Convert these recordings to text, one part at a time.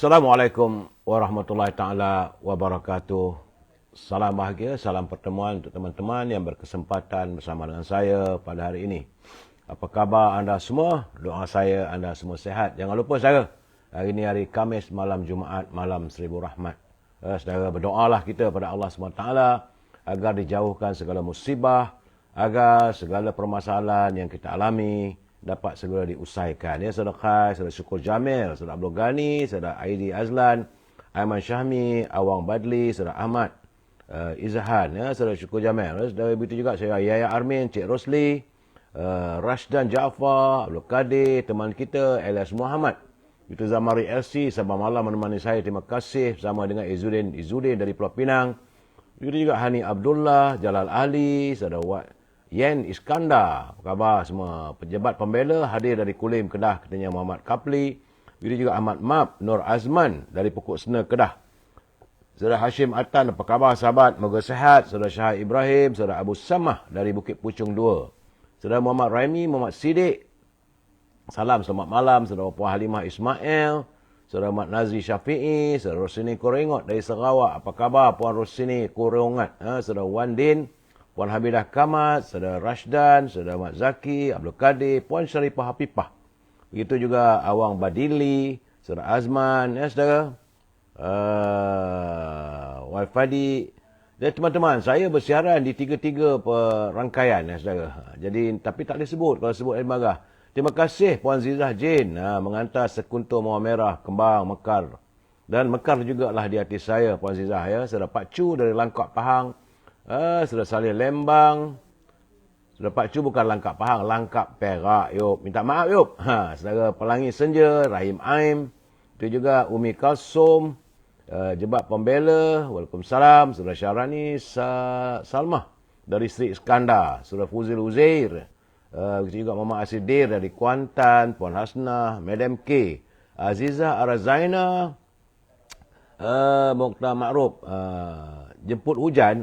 Assalamualaikum warahmatullahi taala wabarakatuh. Salam bahagia, salam pertemuan untuk teman-teman yang berkesempatan bersama dengan saya pada hari ini. Apa khabar anda semua? Doa saya anda semua sihat. Jangan lupa saudara, hari ini hari Khamis, malam Jumaat, malam seribu rahmat. Saudara, berdoalah kita pada Allah SWT agar dijauhkan segala musibah, agar segala permasalahan yang kita alami dapat segera diusaikan. Ya, saudara Khai, saudara Syukur Jamil, saudara Abdul Ghani, saudara Aidi Azlan, Aiman Syahmi, Awang Badli, saudara Ahmad Izahan, ya, saudara Syukur Jamil. Saudara begitu juga saya Yaya Armin, Cik Rosli, Rashdan Jaafar, Abdul Qadir, teman kita Elias Muhammad. Itu Zamari LC, Sabah Malam menemani saya. Terima kasih bersama dengan Izzuddin dari Pulau Pinang. Begitu juga Hani Abdullah, Jalal Ali, saudara Yen Iskandar, apa khabar semua? Pejabat pembela hadir dari Kulim, Kedah, katanya Muhammad Kapli. Begitu juga Ahmad Mab, Nur Azman dari Pokok Sena, Kedah. Saudara Hashim Atan, apa khabar sahabat? Moga sehat. Saudara Syah Ibrahim, saudara Abu Samah dari Bukit Pucung 2. Saudara Muhammad Raimi, Muhammad Siddiq. Salam selamat malam. Saudara Puan Halimah Ismail. Saudara Mat Nazri Syafi'i. Saudara Rosini Korengot dari Sarawak. Apa khabar Puan Rosini Korengot? Saudara Wan Din. Puan Hamidah Kamat, saudara Rashdan, saudara Mat Zaki, Abdul Qadir, Puan Syarifah Hafifah. Begitu juga Awang Badili, saudara Azman, ya saudara. Waifadi. Dan teman-teman, saya bersiaran di tiga-tiga rangkaian, ya saudara. Jadi, tapi tak boleh sebut, kalau sebut air marah. Terima kasih Puan Zizah Jin mengantar sekuntur mawar merah, kembang, mekar. Dan mekar jugalah di hati saya, Puan Zizah, ya. Saudara Pak Chu dari Langkap Pahang. Sudah Salih Lembang. Sudah Pak Cu bukan Langkap Pahang, Langkap Perak. Yop, minta maaf yop. Saudara Pelangi Senja, Rahim Aim. Itu juga Umi Kalsum, Jebat Pembela. Waalaikumsalam. Saudara Syahrani Salmah dari Sri Iskandar. Saudara Fuzil Uzair. Itu juga Mama Asidir dari Kuantan. Puan Hasnah, Madam K. Azizah Arazaina. Mokhtar Ma'ruf. Jemput hujan.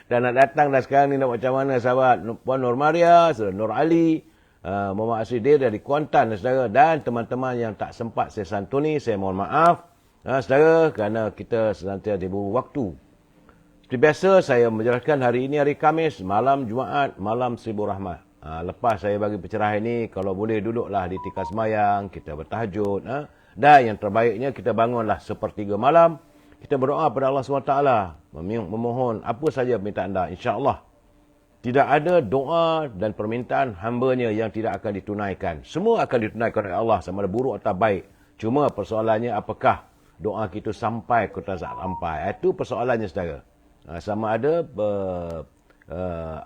Dan nak datang dah sekarang ni nak macam mana sahabat? Puan Nur Maria, saudara Nur Ali, Muhammad Asidir dari Kuantan, saudara. Dan teman-teman yang tak sempat saya santuni, saya mohon maaf. Saudara, kerana kita senantiasa diberi waktu. Seperti biasa, saya menjelaskan hari ini hari Khamis, malam Jumaat, malam seribu rahmat. Lepas saya bagi pencerahan ini, kalau boleh duduklah di tikar semayang, kita bertahajud. Dan yang terbaiknya, kita bangunlah sepertiga malam. Kita berdoa pada Allah SWT, memohon apa saja permintaan anda. InsyaAllah, tidak ada doa dan permintaan hambanya yang tidak akan ditunaikan. Semua akan ditunaikan oleh Allah, sama ada buruk atau baik. Cuma persoalannya, apakah doa kita sampai ke tak sampai. Itu persoalannya, saudara. Sama ada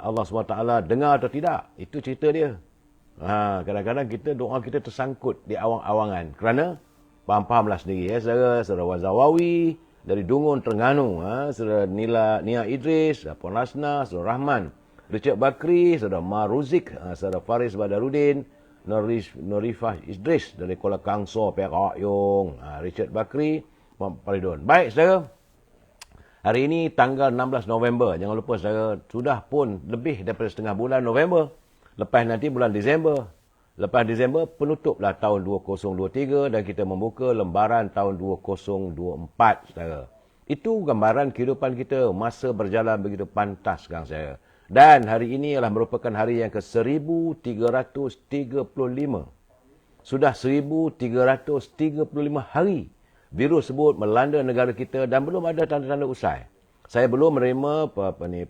Allah SWT dengar atau tidak. Itu cerita dia. Kadang-kadang kita doa kita tersangkut di awang-awangan. Kerana, faham-fahamlah sendiri. Saudara Wan Zawawi, dari Dungun, Terengganu, saudara Nia Idris, Puan Lasna, saudara Rahman, Richard Bakri, saudara Maruzik, saudara Faris Badarudin, Norifah Idris dari Kuala Kangso, Perak Yung, Richard Bakri, Muhammad Faridun. Baik, saudara. Hari ini tanggal 16 November. Jangan lupa, saudara, sudah pun lebih daripada setengah bulan November. Lepas nanti bulan Disember. Lepas Disember, penutuplah tahun 2023 dan kita membuka lembaran tahun 2024, saudara. Itu gambaran kehidupan kita, masa berjalan begitu pantas sekarang, saya. Dan hari ini adalah merupakan hari yang ke-1335. Sudah 1335 hari virus sebut melanda negara kita dan belum ada tanda-tanda usai. Saya belum menerima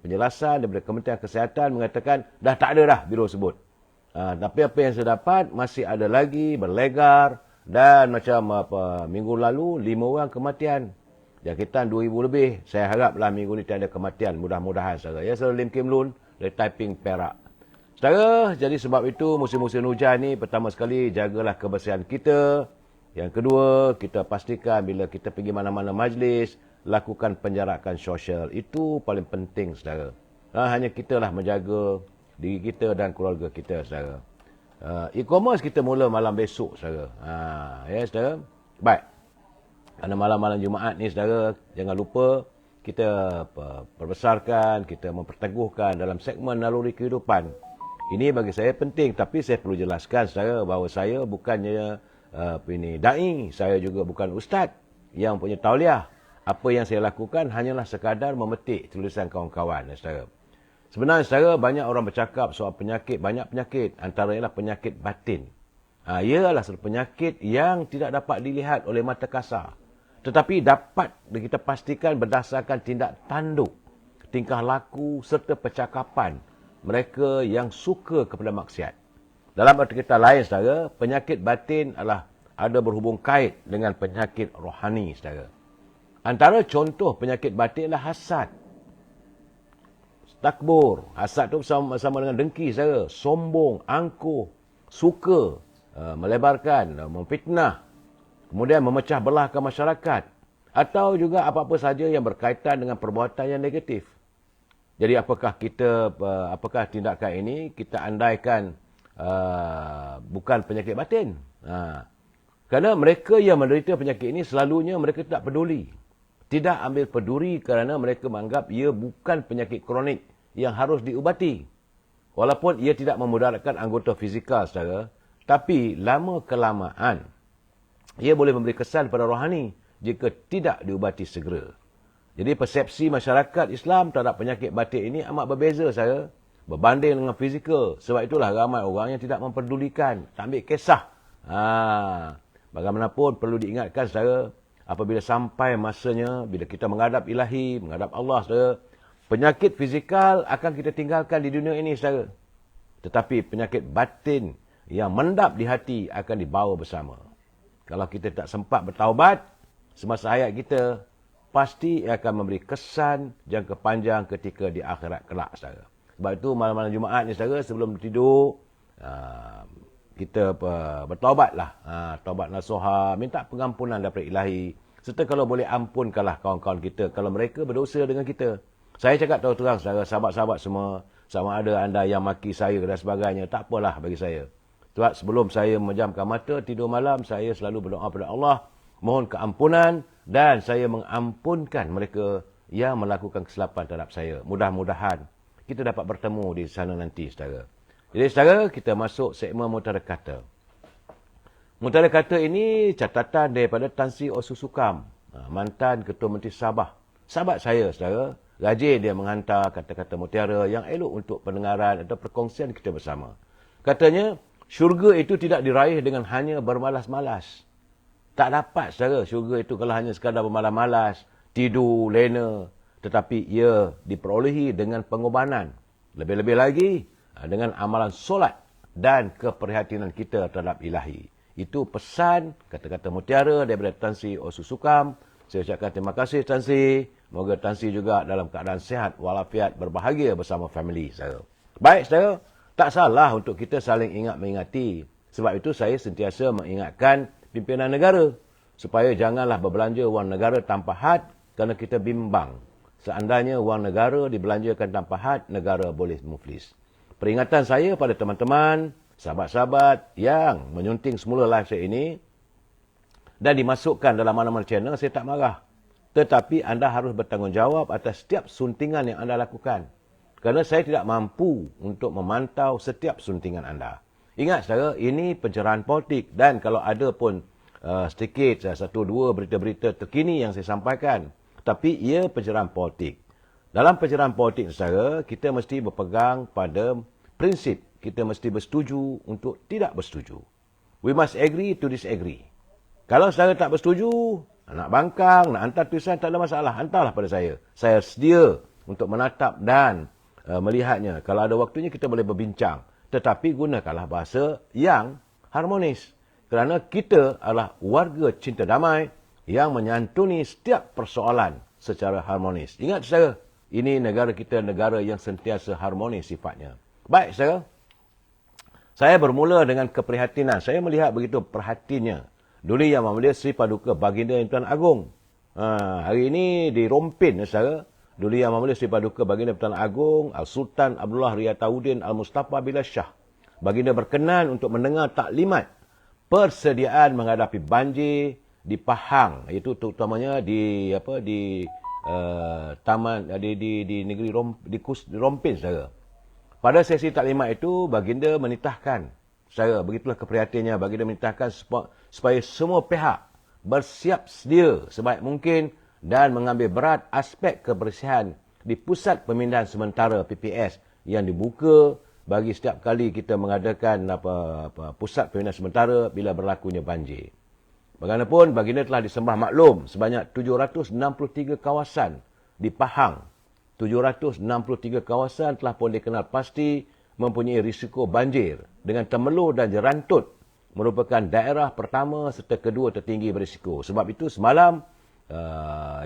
penjelasan daripada Kementerian Kesihatan mengatakan dah tak ada dah virus sebut. Tapi apa yang saya dapat, masih ada lagi berlegar dan macam minggu lalu 5 orang kematian. Jangkitan 2,000 lebih. Saya haraplah minggu ni tiada kematian. Mudah-mudahan, saudara. Ya, saudara Lim Kim Lun dari Taiping, Perak. Saudara, jadi sebab itu musim-musim hujan ni, pertama sekali jagalah kebersihan kita. Yang kedua, kita pastikan bila kita pergi mana-mana majlis, lakukan penjarakan sosial. Itu paling penting, saudara. Hanya kitalah menjaga diri kita dan keluarga kita, saudara. E-commerce kita mula malam besok, saudara. Ya, saudara. Baik. Karena malam-malam Jumaat ni, saudara, jangan lupa kita perbesarkan, kita memperteguhkan dalam segmen naluri kehidupan. Ini bagi saya penting, tapi saya perlu jelaskan, saudara, bahawa saya bukannya da'i, saya juga bukan ustaz yang punya tauliah. Apa yang saya lakukan hanyalah sekadar memetik tulisan kawan-kawan, saudara. Sebenarnya, saudara, banyak orang bercakap soal penyakit, banyak penyakit. Antaranya penyakit batin. Ia adalah satu penyakit yang tidak dapat dilihat oleh mata kasar. Tetapi dapat kita pastikan berdasarkan tindak tanduk, tingkah laku serta percakapan mereka yang suka kepada maksiat. Dalam arti kata lain, saudara, penyakit batin adalah ada berhubung kait dengan penyakit rohani, saudara. Antara contoh penyakit batin adalah hasad, takbur. Hasad tu sama dengan dengki, saudara. Sombong, angkuh, suka melebarkan, memfitnah, kemudian memecah belahkan masyarakat, atau juga apa-apa saja yang berkaitan dengan perbuatan yang negatif. Jadi apakah tindakan ini kita andaikan bukan penyakit batin? Kerana mereka yang menderita penyakit ini selalunya mereka tidak peduli. Tidak ambil peduli kerana mereka menganggap ia bukan penyakit kronik yang harus diubati. Walaupun ia tidak memudaratkan anggota fizikal, saudara, tapi lama-kelamaan ia boleh memberi kesan pada rohani jika tidak diubati segera. Jadi persepsi masyarakat Islam terhadap penyakit batin ini amat berbeza, saudara, berbanding dengan fizikal. Sebab itulah ramai orang yang tidak memperdulikan, tak ambil kisah. Bagaimanapun perlu diingatkan, saudara, apabila sampai masanya, bila kita menghadap ilahi, menghadap Allah, saudara, penyakit fizikal akan kita tinggalkan di dunia ini, saudara. Tetapi penyakit batin yang mendap di hati akan dibawa bersama. Kalau kita tak sempat bertaubat semasa hayat kita, pasti ia akan memberi kesan jangka panjang ketika di akhirat kelak, saudara. Sebab itu malam-malam Jumaat ni, saudara, sebelum tidur, kita bertaubatlah. Taubat nasuha, minta pengampunan daripada ilahi. Serta kalau boleh ampunkanlah kawan-kawan kita kalau mereka berdosa dengan kita. Saya cakap tahu terang, saudara, sahabat-sahabat semua, sama ada anda yang maki saya dan sebagainya, tak apalah bagi saya. Sebab sebelum saya memejamkan mata, tidur malam, saya selalu berdoa kepada Allah, mohon keampunan, dan saya mengampunkan mereka yang melakukan kesilapan terhadap saya. Mudah-mudahan kita dapat bertemu di sana nanti, saudara. Jadi, saudara, kita masuk segmen Mutara Kata. Mutara Kata ini catatan daripada Tan Sri Osusukam, mantan Ketua Menteri Sabah. Sahabat saya, saudara, rajin dia menghantar kata-kata mutiara yang elok untuk pendengaran atau perkongsian kita bersama. Katanya, syurga itu tidak diraih dengan hanya bermalas-malas. Tak dapat, saudara, syurga itu kalau hanya sekadar bermalas-malas, tidur, lena. Tetapi ia diperolehi dengan pengorbanan. Lebih-lebih lagi, dengan amalan solat dan keprihatinan kita terhadap ilahi. Itu pesan kata-kata mutiara daripada Tan Sri Osusukam. Saya ucapkan terima kasih, Tan Sri. Moga Tan Sri juga dalam keadaan sihat walafiat berbahagia bersama family, saudara. Baik, saudara, tak salah untuk kita saling ingat-mengingati. Sebab itu saya sentiasa mengingatkan pimpinan negara supaya janganlah berbelanja wang negara tanpa had kerana kita bimbang. Seandainya wang negara dibelanjakan tanpa had, negara boleh muflis. Peringatan saya pada teman-teman, sahabat-sahabat yang menyunting semula live saya ini dan dimasukkan dalam mana-mana channel, saya tak marah. Tetapi anda harus bertanggungjawab atas setiap suntingan yang anda lakukan. Kerana saya tidak mampu untuk memantau setiap suntingan anda. Ingat, saudara, ini pencerahan politik dan kalau ada pun sedikit, satu dua berita-berita terkini yang saya sampaikan. Tapi ia pencerahan politik. Dalam pencerahan politik, saudara, kita mesti berpegang pada prinsip. Kita mesti bersetuju untuk tidak bersetuju. We must agree to disagree. Kalau saudara tak bersetuju, nak bangkang, nak hantar tulisan, tak ada masalah. Hantarlah pada saya. Saya sedia untuk menatap dan melihatnya. Kalau ada waktunya, kita boleh berbincang. Tetapi gunakanlah bahasa yang harmonis. Kerana kita adalah warga cinta damai yang menyantuni setiap persoalan secara harmonis. Ingat, saudara, ini negara kita, negara yang sentiasa harmonis sifatnya. Baik, saudara. Saya bermula dengan keprihatinan. Saya melihat begitu perhatiannya Duli Yang Mulia Sri Paduka Baginda Yang Tuan Agong. Hari ini di Rompin, saudara, Duli Yang Mulia Sri Paduka Baginda Tuan Agong Al-Sultan Abdullah Riyataudin Al-Mustafa Billah Shah. Baginda berkenan untuk mendengar taklimat persediaan menghadapi banjir di Pahang, iaitu terutamanya di taman di negeri Rompin, saudara. Pada sesi taklimat itu, baginda menitahkan, saudara, begitulah keprihatinannya, baginda menitahkan supaya semua pihak bersiap sedia sebaik mungkin dan mengambil berat aspek kebersihan di pusat pemindahan sementara PPS yang dibuka bagi setiap kali kita mengadakan pusat pemindahan sementara bila berlakunya banjir. Bagaimanapun, baginda telah disembah maklum sebanyak 763 kawasan di Pahang. 763 kawasan telah pun dikenal pasti mempunyai risiko banjir dengan Temerloh dan Jerantut merupakan daerah pertama serta kedua tertinggi berisiko. Sebab itu semalam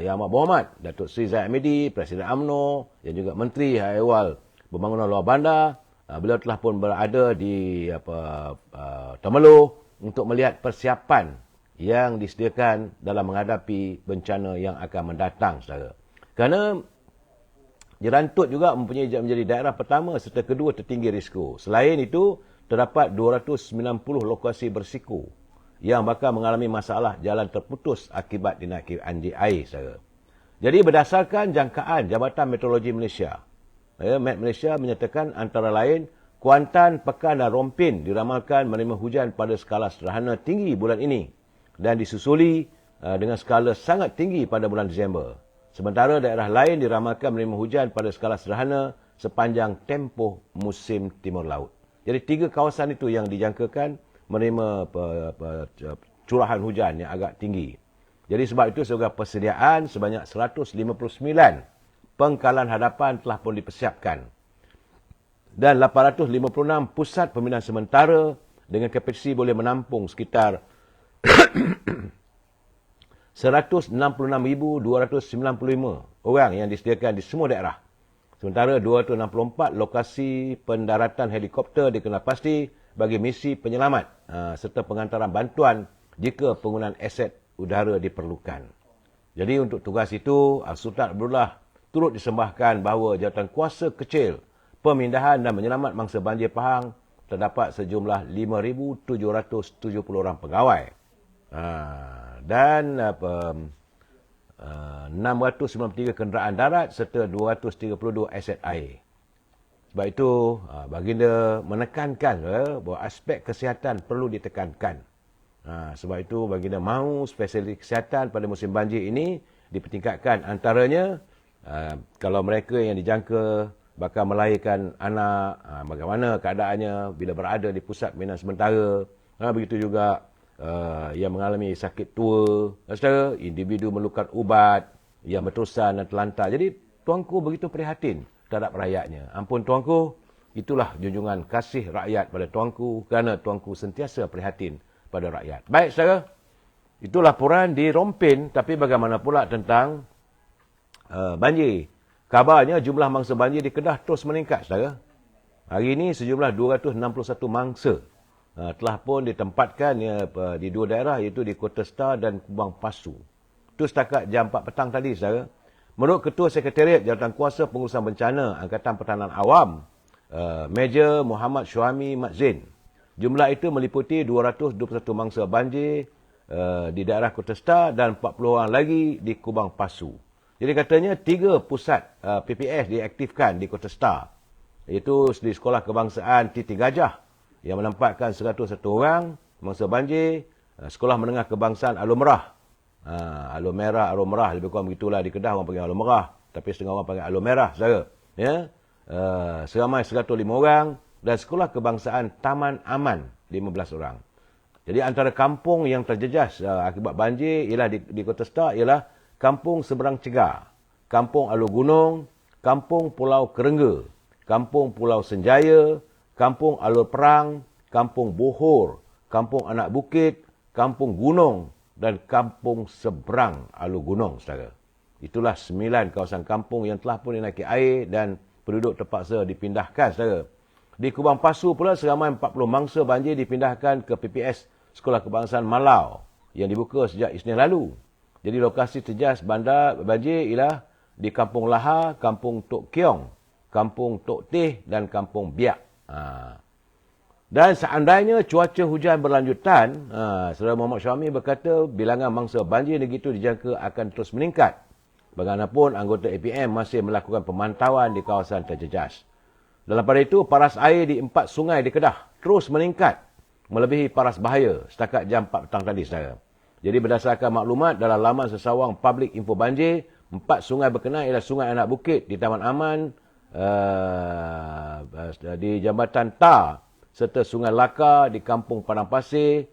Yang Amat Berhormat Datuk Seri Zahid Hamidi, Presiden UMNO dan juga Menteri Haiwal Pembangunan Luar Bandar, beliau telah pun berada di Temerloh untuk melihat persiapan yang disediakan dalam menghadapi bencana yang akan mendatang, saudara. Kerana Jerantut juga mempunyai menjadi daerah pertama serta kedua tertinggi risiko. Selain itu, terdapat 290 lokasi berisiko yang bakal mengalami masalah jalan terputus akibat dinaiki air, saudara. Jadi berdasarkan jangkaan Jabatan Meteorologi Malaysia, Met Malaysia menyatakan antara lain Kuantan, Pekan dan Rompin diramalkan menerima hujan pada skala sederhana tinggi bulan ini dan disusuli dengan skala sangat tinggi pada bulan Disember. Sementara daerah lain diramalkan menerima hujan pada skala sederhana sepanjang tempoh musim timur laut. Jadi 3 kawasan itu yang dijangkakan menerima curahan hujan yang agak tinggi. Jadi sebab itu sebagai persediaan sebanyak 159 pengkalan hadapan telah pun dipersiapkan. Dan 856 pusat pemindahan sementara dengan kapasiti boleh menampung sekitar 166,295 orang yang disediakan di semua daerah. Sementara 264 lokasi pendaratan helikopter dikenal pasti bagi misi penyelamat serta pengantaran bantuan jika penggunaan aset udara diperlukan. Jadi untuk tugas itu, Sultan Abdullah turut disembahkan bahawa jawatan kuasa kecil pemindahan dan menyelamat mangsa banjir Pahang terdapat sejumlah 5,770 orang pegawai. Dan 693 kenderaan darat serta 232 aset air. Sebab itu, baginda menekankan bahawa aspek kesihatan perlu ditekankan. Sebab itu, baginda mahu spesialis kesihatan pada musim banjir ini dipertingkatkan. Antaranya, kalau mereka yang dijangka bakal melahirkan anak, bagaimana keadaannya bila berada di pusat pemindahan sementara. Begitu juga yang mengalami sakit tua, saudara, individu memerlukan ubat yang berterusan dan terlantar. Jadi tuanku begitu prihatin terhadap rakyatnya. Ampun tuanku, itulah junjungan kasih rakyat pada tuanku kerana tuanku sentiasa prihatin pada rakyat. Baik saudara, itu laporan di Rompin. Tapi bagaimana pula tentang banjir? Kabarnya jumlah mangsa banjir di Kedah terus meningkat saudara. Hari ini sejumlah 261 mangsa telah pun ditempatkan di 2 daerah iaitu di Kota Star dan Kubang Pasu. Itu setakat jam 4 petang tadi, saudara. Menurut Ketua Sekretariat Jawatankuasa Pengurusan Bencana Angkatan Pertahanan Awam, Major Muhammad Syuami Mat Zain, jumlah itu meliputi 221 mangsa banjir di daerah Kota Star dan 40 orang lagi di Kubang Pasu. Jadi katanya 3 pusat PPS diaktifkan di Kota Star, iaitu di Sekolah Kebangsaan Titi Gajah yang menempatkan 101 orang mangsa banjir, Sekolah Menengah Kebangsaan Alor Merah. Alor Merah, Alor Merah, lebih kurang begitulah di Kedah orang panggil Alor Merah, tapi setengah orang panggil Alor Merah, saudara. Ya. Seramai 105 orang dan Sekolah Kebangsaan Taman Aman 15 orang. Jadi antara kampung yang terjejas akibat banjir ialah di Kota Star ialah Kampung Seberang Cegar, Kampung Alor Gunung, Kampung Pulau Kerengga, Kampung Pulau Senjaya, Kampung Alor Perang, Kampung Bohor, Kampung Anak Bukit, Kampung Gunung dan Kampung Seberang Alor Gunung, saudara. Itulah 9 kawasan kampung yang telah pun dinaiki air dan penduduk terpaksa dipindahkan, saudara. Di Kubang Pasu pula seramai 40 mangsa banjir dipindahkan ke PPS Sekolah Kebangsaan Malau yang dibuka sejak Isnin lalu. Jadi lokasi terjejas bandar banjir ialah di Kampung Lahar, Kampung Tok Keong, Kampung Tok Teh dan Kampung Biak. Dan seandainya cuaca hujan berlanjutan, Saudara Muhammad Syami berkata bilangan mangsa banjir negeri itu dijangka akan terus meningkat. Bagaimanapun, anggota APM masih melakukan pemantauan di kawasan terjejas. Dalam pada itu, paras air di 4 sungai di Kedah terus meningkat melebihi paras bahaya setakat jam 4 petang tadi, saudara. Jadi berdasarkan maklumat dalam laman sesawang Public Info Banjir, 4 sungai berkenaan ialah Sungai Anak Bukit di Taman Aman, di Jambatan Ta, serta Sungai Laka di Kampung Padang Pasir,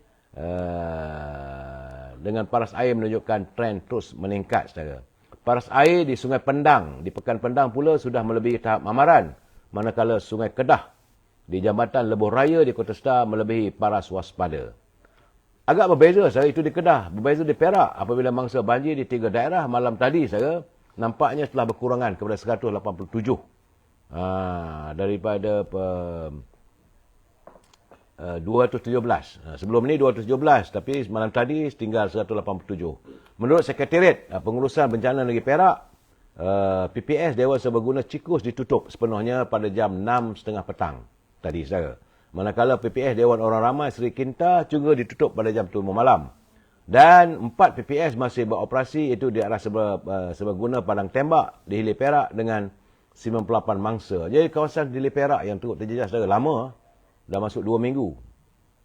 dengan paras air menunjukkan tren terus meningkat, saudara. Paras air di Sungai Pendang, di Pekan Pendang pula sudah melebihi tahap mamaran, manakala Sungai Kedah di Jambatan Lebuh Raya di Kota Star melebihi paras waspada. Agak berbeza, saudara, itu di Kedah. Berbeza di Perak apabila mangsa banjir di 3 daerah malam tadi, saudara, nampaknya telah berkurangan kepada 187. Daripada 217. Sebelum ni 217, tapi malam tadi tinggal 187. Menurut Sekretariat Pengurusan Bencana Negeri Perak, PPS Dewan Serbaguna Cikus ditutup sepenuhnya pada jam 6.30 petang tadi, saudara. Manakala PPS Dewan Orang Ramai Seri Kinta juga ditutup pada jam 7 malam. Dan 4 PPS masih beroperasi, iaitu di arah Serbaguna Padang Tembak di Hilir Perak dengan 98 mangsa. Jadi kawasan di Hilir Perak yang turut terjejas saudara lama, dah masuk 2 minggu.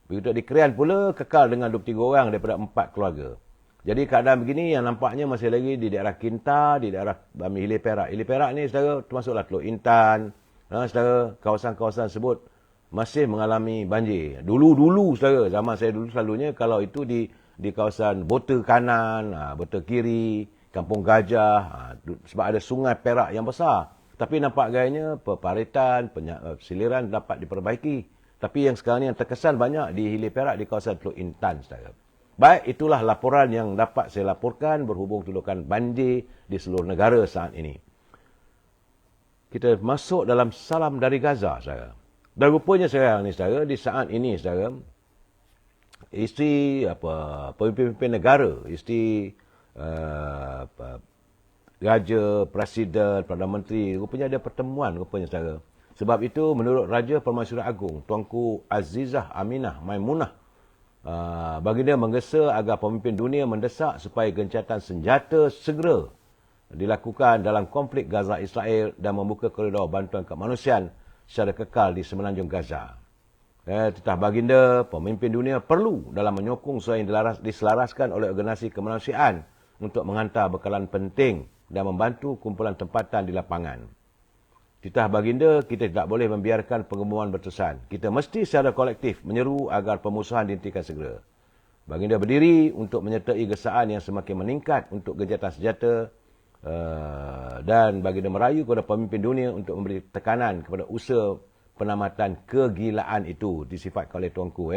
Begitu di Krian pula kekal dengan 23 orang daripada 4 keluarga. Jadi keadaan begini yang nampaknya masih lagi di daerah Kinta, di daerah Hilir Perak. Hilir Perak ni saudara termasuklah Teluk Intan, saudara, kawasan-kawasan tersebut masih mengalami banjir. Dulu-dulu, saudara, zaman saya dulu selalunya kalau itu di kawasan Bota Kanan, Bota Kiri, Kampung Gajah, sebab ada sungai Perak yang besar. Tapi nampak gayanya peparitan, siliran dapat diperbaiki. Tapi yang sekarang ni yang terkesan banyak di Hilir Perak di kawasan Teluk Intan, saudara. Baik, itulah laporan yang dapat saya laporkan berhubung kedudukan banjir di seluruh negara saat ini. Kita masuk dalam salam dari Gaza, saudara. Dan rupanya sekarang ni, saudara, di saat ini, saudara, isteri pemimpin negara, isteri Raja, Presiden, Perdana Menteri, rupanya ada pertemuan, rupanya, saudara. Sebab itu, menurut Raja Permaisuri Agung, Tuanku Azizah Aminah Maimunah, baginda menggesa agar pemimpin dunia mendesak supaya gencatan senjata segera dilakukan dalam konflik Gaza Israel dan membuka koridor bantuan kemanusiaan secara kekal di semenanjung Gaza. Titah baginda, pemimpin dunia perlu dalam menyokong usaha yang diselaraskan oleh organisasi kemanusiaan untuk menghantar bekalan penting dan membantu kumpulan tempatan di lapangan. Titah baginda, kita tidak boleh membiarkan pengeboman berterusan. Kita mesti secara kolektif menyeru agar pemusuhan dihentikan segera. Baginda berdiri untuk menyertai gesaan yang semakin meningkat untuk gencatan senjata, dan baginda merayu kepada pemimpin dunia untuk memberi tekanan kepada usaha penamatan kegilaan itu disifatkan oleh tuanku.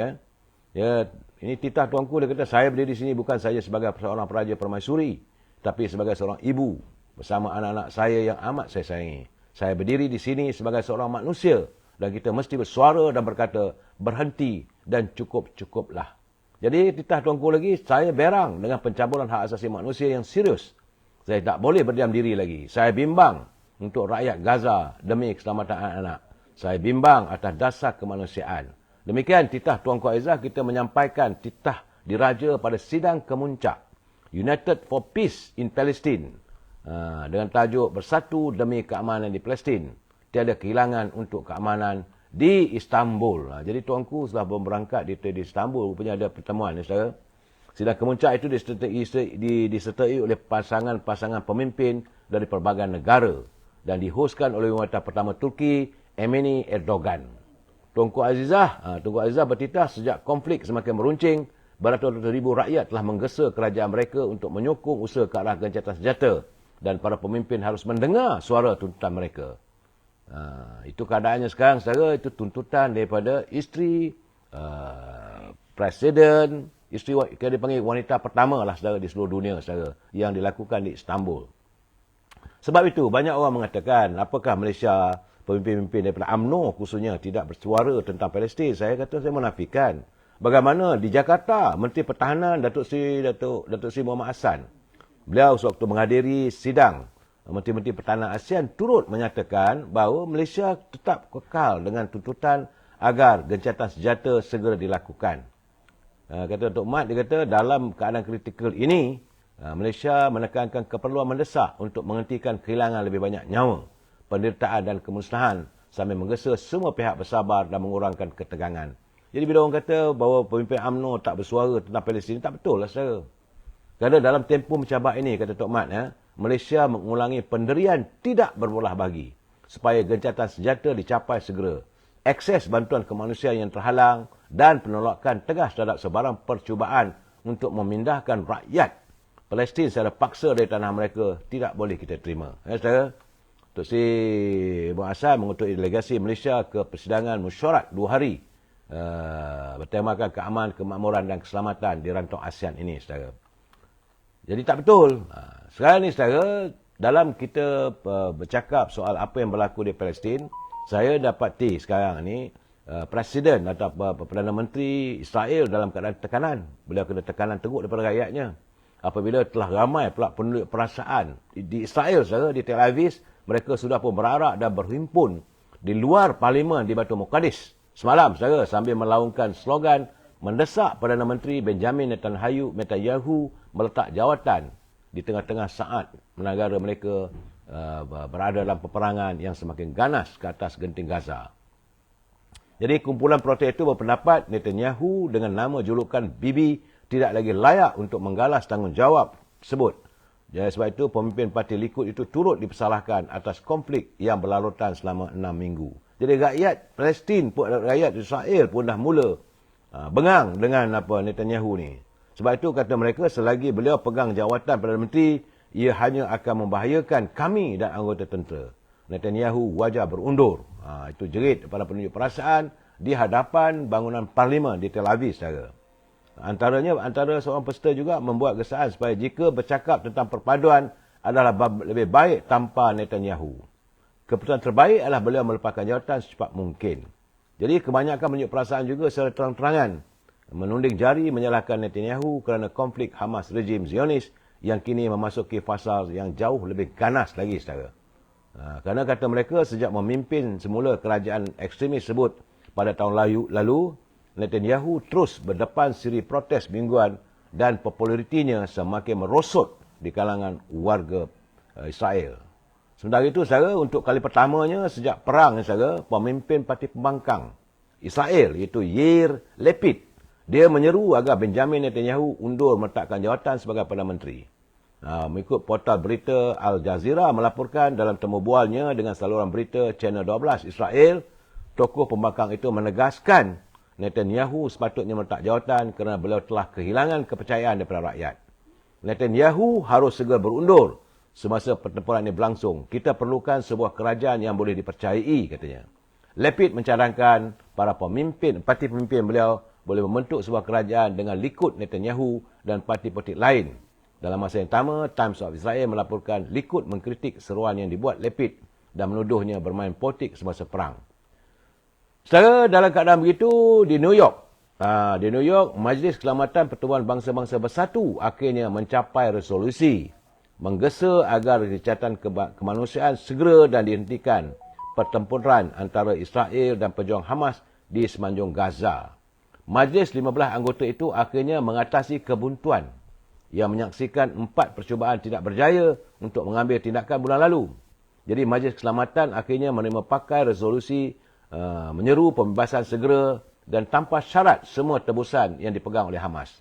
Ini titah tuanku, dia kata, saya berdiri di sini bukan saja sebagai seorang peraja permaisuri, tapi sebagai seorang ibu bersama anak-anak saya yang amat saya sayangi. Saya berdiri di sini sebagai seorang manusia dan kita mesti bersuara dan berkata berhenti dan cukup-cukuplah. Jadi titah tuanku lagi, saya berang dengan pencabulan hak asasi manusia yang serius. Saya tak boleh berdiam diri lagi. Saya bimbang untuk rakyat Gaza demi keselamatan anak-anak. Saya bimbang atas dasar kemanusiaan. Demikian titah Tuanku Aizah, kita menyampaikan titah diraja pada sidang kemuncak United for Peace in Palestine, dengan tajuk Bersatu Demi Keamanan di Palestin. Tiada kehilangan untuk keamanan di Istanbul. Jadi tuanku setelah berangkat di Istanbul, rupanya ada pertemuan, saudara. Sidang kemuncak itu disertai oleh pasangan-pasangan pemimpin dari pelbagai negara dan dihoskan oleh wanita pertama Turki, Emine Erdogan. Tuanku Azizah bertitah sejak konflik semakin meruncing, beratus-ratus ribu rakyat telah menggesa kerajaan mereka untuk menyokong usaha ke arah gencatan senjata dan para pemimpin harus mendengar suara tuntutan mereka. Itu keadaannya sekarang, saudara. Itu tuntutan daripada isteri Presiden, isteri yang dipanggil wanita pertama lah, saudara, di seluruh dunia, saudara, yang dilakukan di Istanbul. Sebab itu, banyak orang mengatakan, apakah Malaysia, pemimpin-pemimpin daripada UMNO khususnya, tidak bersuara tentang Palestin? Saya kata, saya menafikan. Bagaimana di Jakarta, Menteri Pertahanan Datuk Seri Muhammad Hassan, beliau sewaktu menghadiri sidang Menteri-Menteri Pertahanan ASEAN turut menyatakan bahawa Malaysia tetap kekal dengan tuntutan agar gencatan senjata segera dilakukan. Kata Datuk Mat, dia kata dalam keadaan kritikal ini, Malaysia menekankan keperluan mendesak untuk menghentikan kehilangan lebih banyak nyawa, penderitaan dan kemusnahan sambil menggesa semua pihak bersabar dan mengurangkan ketegangan. Jadi bila orang kata bahawa pemimpin UMNO tak bersuara tentang Palestin, tak betul lah saudara. Kerana dalam tempoh mencabar ini, kata Tok Mat, Malaysia mengulangi pendirian tidak berbelah bagi supaya gencatan senjata dicapai segera. Akses bantuan kemanusiaan yang terhalang dan penolakan tegas terhadap sebarang percubaan untuk memindahkan rakyat Palestin secara paksa dari tanah mereka tidak boleh kita terima. Ya, saudara? Tok Sri Ibu Hassan mengutus delegasi Malaysia ke persidangan mesyuarat 2 hari bertemakan keamanan, kemakmuran dan keselamatan di rantau ASEAN ini, saudara. Jadi tak betul. Sekarang ni, saudara, dalam kita bercakap soal apa yang berlaku di Palestin, saya dapati sekarang ni Presiden atau Perdana Menteri Israel dalam keadaan tekanan. Beliau kena tekanan teruk daripada rakyatnya. Apabila telah ramai pula penulis perasaan di Israel, saudara, di Tel Aviv, mereka sudah pun berarak dan berhimpun di luar Parlimen di Baitul Muqaddis semalam, saudara, sambil melaungkan slogan mendesak Perdana Menteri Benjamin Netanyahu meletak jawatan di tengah-tengah saat negara mereka berada dalam peperangan yang semakin ganas ke atas genting Gaza. Jadi kumpulan protes itu berpendapat Netanyahu dengan nama julukan Bibi tidak lagi layak untuk menggalas tanggungjawab tersebut. Jadi sebab itu pemimpin parti Likud itu turut dipersalahkan atas konflik yang berlarutan selama 6 minggu. Jadi rakyat Palestin, rakyat Israel pun dah mula bengang dengan Netanyahu ni. Sebab itu kata mereka selagi beliau pegang jawatan Perdana Menteri, ia hanya akan membahayakan kami dan anggota tentera. Netanyahu wajah berundur. Itu jerit daripada penunjuk perasaan di hadapan bangunan Parlimen di Tel Aviv, saudara. Antara seorang peserta juga membuat gesaan supaya jika bercakap tentang perpaduan adalah lebih baik tanpa Netanyahu. Keputusan terbaik adalah beliau melepaskan jawatan secepat mungkin. Jadi kebanyakan penunjuk perasaan juga secara terang-terangan menunding jari menyalahkan Netanyahu kerana konflik Hamas rejim Zionis yang kini memasuki fasa yang jauh lebih ganas lagi, saudara. Kerana kata mereka sejak memimpin semula kerajaan ekstremis tersebut pada tahun lalu, Netanyahu terus berdepan siri protes mingguan dan popularitinya semakin merosot di kalangan warga Israel. Sementara itu, saudara, untuk kali pertamanya sejak perang, saudara, pemimpin parti pembangkang Israel iaitu Yair Lapid, dia menyeru agar Benjamin Netanyahu undur meletakkan jawatan sebagai Perdana Menteri. Mengikut portal berita Al Jazeera melaporkan dalam temu bualnya dengan saluran berita Channel 12 Israel, tokoh pembangkang itu menegaskan Netanyahu sepatutnya meletak jawatan kerana beliau telah kehilangan kepercayaan daripada rakyat. Netanyahu harus segera berundur semasa pertempuran ini berlangsung. Kita perlukan sebuah kerajaan yang boleh dipercayai, katanya. Lapid mencadangkan para parti pemimpin beliau boleh membentuk sebuah kerajaan dengan Likud Netanyahu dan parti politik lain. Dalam masa yang sama, Times of Israel melaporkan Likud mengkritik seruan yang dibuat Lapid dan menuduhnya bermain politik semasa perang. Secara dalam keadaan begitu, di New York, Majlis Keselamatan Pertubuhan Bangsa-Bangsa Bersatu akhirnya mencapai resolusi menggesa agar gencatan kemanusiaan segera dan dihentikan pertempuran antara Israel dan pejuang Hamas di semenanjung Gaza. Majlis 15 anggota itu akhirnya mengatasi kebuntuan yang menyaksikan 4 percubaan tidak berjaya untuk mengambil tindakan bulan lalu. Jadi Majlis Keselamatan akhirnya menerima pakai resolusi menyeru pembebasan segera dan tanpa syarat semua tebusan yang dipegang oleh Hamas.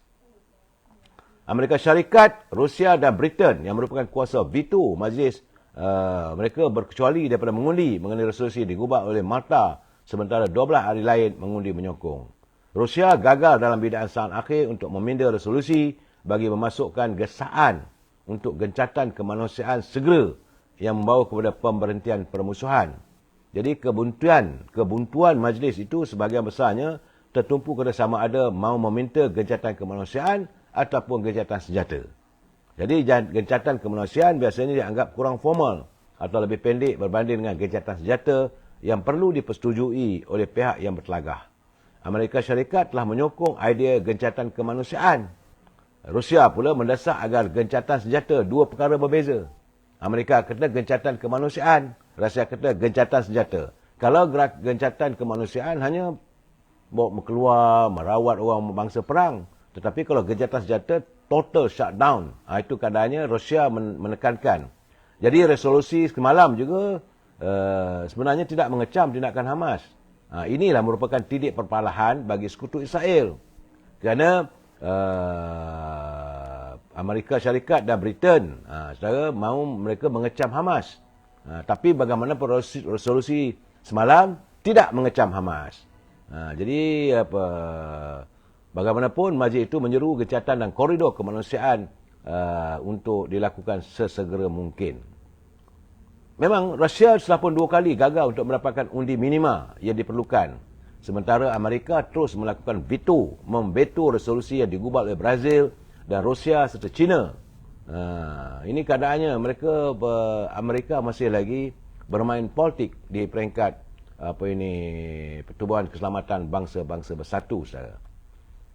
Amerika Syarikat, Rusia dan Britain yang merupakan kuasa veto majlis, mereka berkecuali daripada mengundi mengenai resolusi digubah oleh Malta, sementara 12 ahli lain mengundi menyokong. Rusia gagal dalam bidaan saat akhir untuk meminda resolusi bagi memasukkan gesaan untuk gencatan kemanusiaan segera yang membawa kepada pemberhentian permusuhan. Jadi kebuntuan majlis itu sebahagian besarnya tertumpu kepada sama ada mahu meminta gencatan kemanusiaan ataupun gencatan senjata. Jadi gencatan kemanusiaan biasanya dianggap kurang formal atau lebih pendek berbanding dengan gencatan senjata yang perlu dipersetujui oleh pihak yang bertelagah. Amerika Syarikat telah menyokong idea gencatan kemanusiaan. Rusia pula mendesak agar gencatan senjata, dua perkara berbeza. Amerika kata gencatan kemanusiaan, Rusia kata gencatan senjata. Kalau gencatan kemanusiaan hanya bawa keluar, merawat orang bangsa perang. Tetapi kalau gencatan senjata, total shutdown. Itu keadaannya Rusia menekankan. Jadi resolusi semalam juga sebenarnya tidak mengecam tindakan Hamas. Inilah merupakan titik perpalahan bagi sekutu Israel. Kerana Amerika Syarikat dan Britain saudara mahu mereka mengecam Hamas. Tapi bagaimanapun resolusi semalam tidak mengecam Hamas. Jadi bagaimanapun majlis itu menyeru gencatan dan koridor kemanusiaan untuk dilakukan sesegera mungkin. Memang Rusia telah pun 2 kali gagal untuk mendapatkan undi minima yang diperlukan. Sementara Amerika terus melakukan memveto resolusi yang digubal oleh Brazil dan Rusia serta China. Ini keadaannya, Amerika masih lagi bermain politik di peringkat Pertubuhan Keselamatan Bangsa-Bangsa Bersatu. Saudara.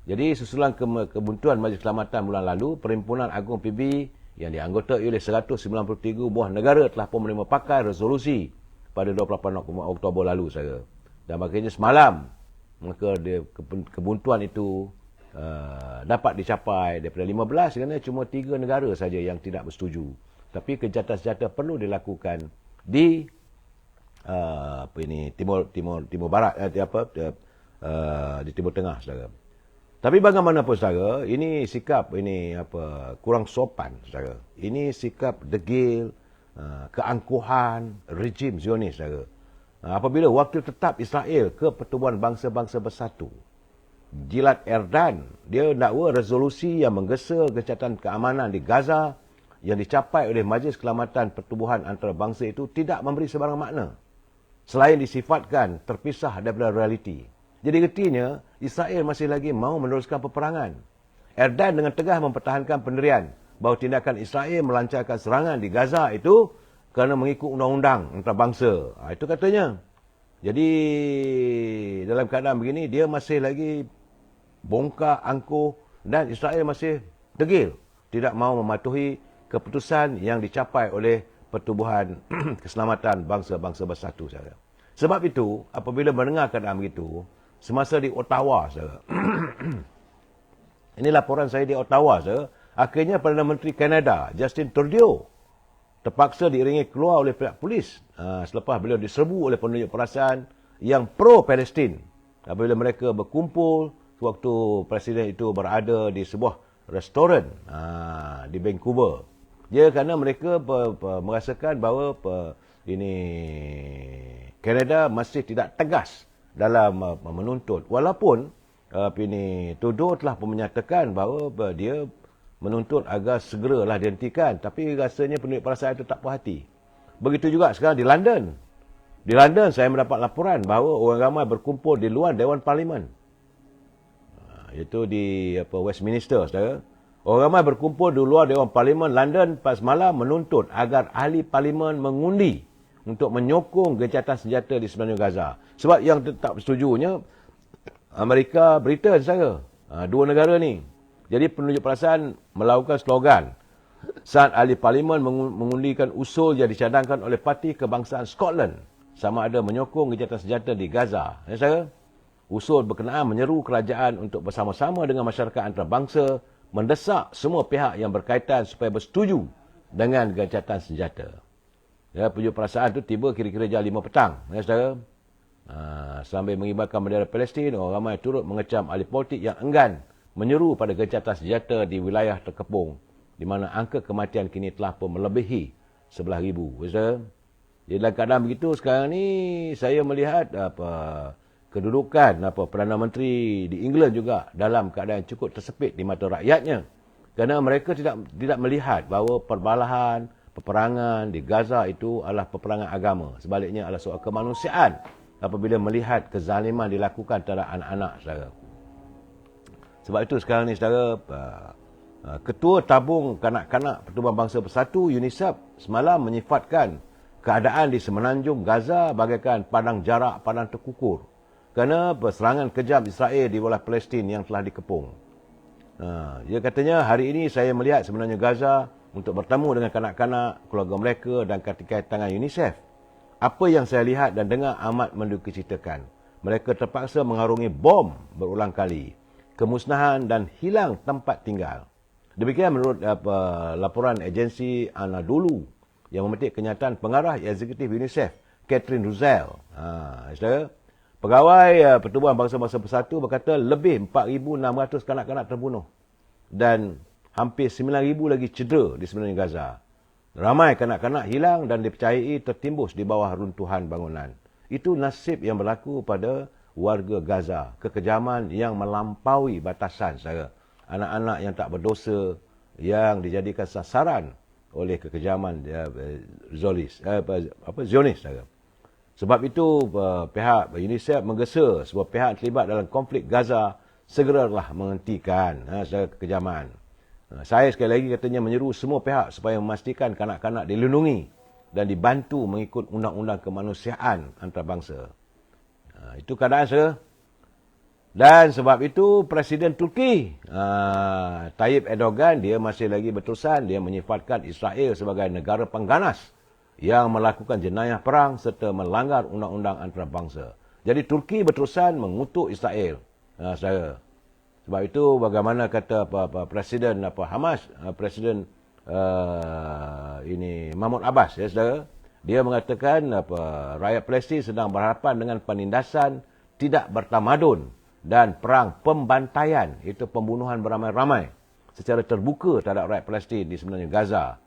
Jadi susulan kebuntuan Majlis Keselamatan bulan lalu, Perhimpunan Agung PB yang dianggotai oleh 193 buah negara telah pun menerima pakai resolusi pada 28 Oktober lalu. Saudara. Dan makanya semalam, maka kebuntuan itu dapat dicapai daripada 15 kerana cuma 3 negara saja yang tidak bersetuju. Tapi kejahatan senjata perlu dilakukan di Timur Barat di Timur Tengah, saudara. Tapi bagaimanapun, saudara, ini sikap kurang sopan, saudara. Ini sikap degil, keangkuhan rejim Zionis, saudara. Apabila wakil tetap Israel ke Pertubuhan Bangsa-Bangsa Bersatu, Gilad Erdan, dia dakwa resolusi yang menggesa gencatan keamanan di Gaza yang dicapai oleh Majlis Keselamatan Pertubuhan Antarabangsa itu tidak memberi sebarang makna selain disifatkan terpisah daripada realiti. Jadi artinya Israel masih lagi mahu meneruskan peperangan. Erdan dengan tegas mempertahankan pendirian bahawa tindakan Israel melancarkan serangan di Gaza itu kerana mengikut undang-undang antarabangsa. Itu katanya. Jadi dalam keadaan begini dia masih lagi bongkar, angkuh dan Israel masih degil. Tidak mahu mematuhi keputusan yang dicapai oleh Pertubuhan Keselamatan Bangsa-Bangsa Bersatu. Saudara. Sebab itu, apabila mendengar keadaan begitu, semasa di Ottawa, saudara. Ini laporan saya di Ottawa, saudara. Akhirnya Perdana Menteri Kanada, Justin Trudeau, terpaksa diiringi keluar oleh pihak polis selepas beliau diserbu oleh penunjuk perasaan yang pro-Palestin. Apabila mereka berkumpul waktu presiden itu berada di sebuah restoran di Vancouver. Dia kerana mereka merasakan bahawa Kanada masih tidak tegas dalam menuntut. Walaupun Trudeau telah menyatakan bahawa dia menuntut agar segeralah dihentikan. Tapi rasanya penunjuk perasaan itu tak puas hati. Begitu juga sekarang di London. Di London saya mendapat laporan bahawa orang ramai berkumpul di luar Dewan Parlimen. Itu di Westminster, saudara. Orang ramai berkumpul di luar Dewan Parlimen London pas malam menuntut agar ahli parlimen mengundi untuk menyokong gencatan senjata di semenanjung Gaza. Sebab yang tak bersetujunya Amerika, Britain, saudara. 2 negara ni. Jadi penunjuk perasaan melakukan slogan saat ahli parlimen mengundikan usul yang dicadangkan oleh Parti Kebangsaan Scotland sama ada menyokong gencatan senjata di Gaza. Ya, saudara? Usul berkenaan menyeru kerajaan untuk bersama-sama dengan masyarakat antarabangsa mendesak semua pihak yang berkaitan supaya bersetuju dengan gencatan senjata. Ya, penunjuk perasaan itu tiba kira-kira jam 5 petang. Ya, saudara? Sambil mengibarkan bendera Palestin, orang ramai turut mengecam ahli politik yang enggan menyeru pada gencatan senjata di wilayah terkepung, di mana angka kematian kini telah pun melebihi 11,000. Saudara? Jadi dalam keadaan begitu, sekarang ni saya melihat kedudukan Perdana Menteri di England juga dalam keadaan cukup tersepit di mata rakyatnya. Kerana mereka tidak melihat bahawa perbalahan, peperangan di Gaza itu adalah peperangan agama. Sebaliknya adalah soal kemanusiaan apabila melihat kezaliman dilakukan terhadap anak-anak, saudara. Sebab itu sekarang ni, saudara, Ketua Tabung Kanak-Kanak Pertubuhan Bangsa Bersatu UNICEF semalam menyifatkan keadaan di semenanjung Gaza bagaikan padang jarak, padang terkukur kerana serangan kejam Israel di wilayah Palestin yang telah dikepung. Dia katanya, hari ini saya melihat sebenarnya Gaza untuk bertemu dengan kanak-kanak, keluarga mereka dan kaki tangan UNICEF. Apa yang saya lihat dan dengar amat mendukacitakan. Mereka terpaksa mengarungi bom berulang kali, kemusnahan dan hilang tempat tinggal. Demikian menurut laporan agensi Anadolu yang memetik kenyataan pengarah eksekutif UNICEF, Catherine Russell. Saudara, Pegawai Pertubuhan Bangsa-Bangsa Bersatu berkata lebih 4,600 kanak-kanak terbunuh dan hampir 9,000 lagi cedera di semenanjung Gaza. Ramai kanak-kanak hilang dan dipercayai tertimbus di bawah runtuhan bangunan. Itu nasib yang berlaku pada warga Gaza. Kekejaman yang melampaui batasan, saudara. Anak-anak yang tak berdosa yang dijadikan sasaran oleh kekejaman Zionis, saudara. Sebab itu pihak UNICEF menggesa sebuah pihak terlibat dalam konflik Gaza segeralah menghentikan kekejaman. Saya sekali lagi katanya menyeru semua pihak supaya memastikan kanak-kanak dilindungi dan dibantu mengikut undang-undang kemanusiaan antarabangsa. Itu keadaan, saudara. Dan sebab itu Presiden Turki Tayyip Erdogan dia masih lagi berterusan dia menyifatkan Israel sebagai negara pengganas yang melakukan jenayah perang serta melanggar undang-undang antarabangsa. Jadi Turki berterusan mengutuk Israel. Saudara. Sebab itu bagaimana kata Presiden Hamas, Presiden Mahmud Abbas, ya saudara. Dia mengatakan rakyat Palestin sedang berhadapan dengan penindasan tidak bertamadun dan perang pembantaian, itu pembunuhan beramai-ramai secara terbuka terhadap rakyat Palestin di semenanjung Gaza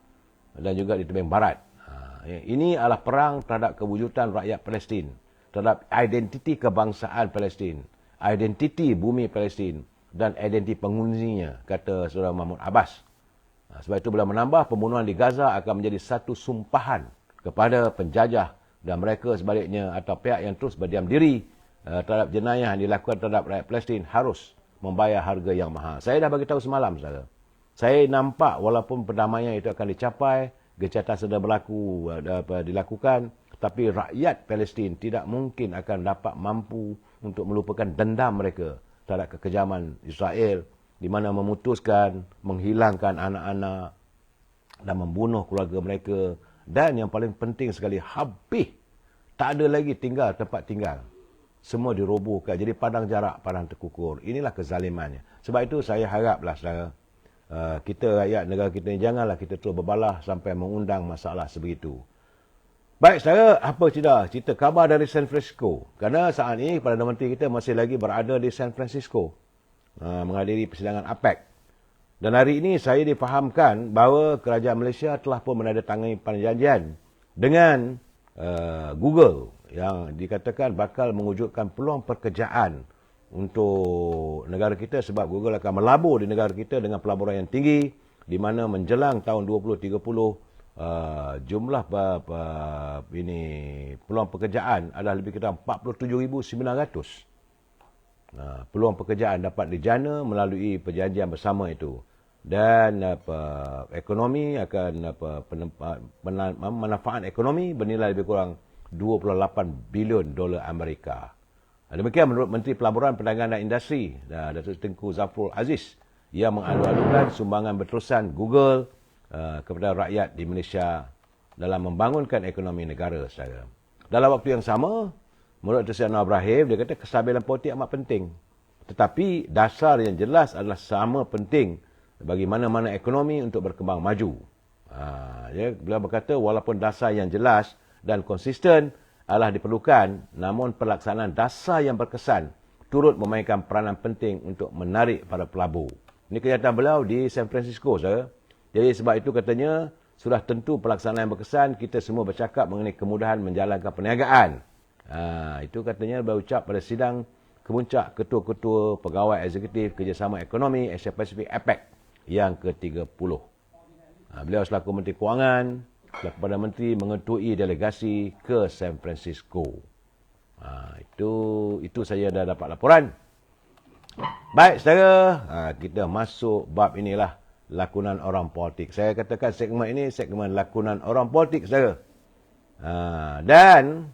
dan juga di tebing barat. Ini adalah perang terhadap kewujudan rakyat Palestin, terhadap identiti kebangsaan Palestin, identiti bumi Palestin dan identiti penghuninya, kata Saudara Mahmud Abbas. Sebab itu bila menambah, pembunuhan di Gaza akan menjadi satu sumpahan kepada penjajah dan mereka sebaliknya atau pihak yang terus berdiam diri terhadap jenayah yang dilakukan terhadap rakyat Palestin harus membayar harga yang mahal. Saya dah bagi tahu semalam, saudara. Saya nampak walaupun perdamaian itu akan dicapai, gencatan sedang berlaku dilakukan, tapi rakyat Palestin tidak mungkin akan dapat mampu untuk melupakan dendam mereka terhadap kekejaman Israel di mana memutuskan menghilangkan anak-anak dan membunuh keluarga mereka dan yang paling penting sekali habis tak ada lagi tinggal tempat tinggal. Semua dirobohkan jadi padang jarak, padang terkukur. Inilah kezalimannya. Sebab itu saya haraplah saudara kita rakyat negara kita ni janganlah kita terus berbalah sampai mengundang masalah sebegitu. Baik saudara, apa cerita khabar dari San Francisco? Kerana saat ini Perdana Menteri kita masih lagi berada di San Francisco menghadiri persidangan APEC. Dan hari ini saya difahamkan bahawa kerajaan Malaysia telah pun menandatangani perjanjian dengan Google yang dikatakan bakal mewujudkan peluang pekerjaan untuk negara kita sebab Google akan melabur di negara kita dengan pelaburan yang tinggi di mana menjelang tahun 2030 jumlah peluang pekerjaan adalah lebih kurang 47,900. Peluang pekerjaan dapat dijana melalui perjanjian bersama itu. Dan ekonomi akan manfaat ekonomi bernilai lebih kurang 28 bilion dolar Amerika. Demikian menurut Menteri Pelaburan, Perdagangan dan Industri Datuk Tengku Zafrul Aziz yang mengalu-alukan sumbangan berterusan Google kepada rakyat di Malaysia dalam membangunkan ekonomi negara, saudara. Dalam waktu yang sama, menurut Datuk Seri Anwar Ibrahim, dia kata kestabilan politik amat penting. Tetapi dasar yang jelas adalah sama penting bagi mana-mana ekonomi untuk berkembang maju. Beliau berkata walaupun dasar yang jelas dan konsisten adalah diperlukan, namun pelaksanaan dasar yang berkesan turut memainkan peranan penting untuk menarik para pelabur. Ini kenyataan beliau di San Francisco, saudara. Jadi sebab itu katanya, sudah tentu pelaksanaan yang berkesan, kita semua bercakap mengenai kemudahan menjalankan perniagaan. Itu katanya berucap pada sidang kemuncak ketua-ketua pegawai eksekutif kerjasama ekonomi Asia Pasifik APEC yang ke-30. Beliau selaku Menteri Kewangan, selaku Perdana Menteri mengetui delegasi ke San Francisco. Itu saya dah dapat laporan. Baik, saudara, kita masuk bab inilah lakonan orang politik. Saya katakan segmen ini segmen lakonan orang politik, saudara. Dan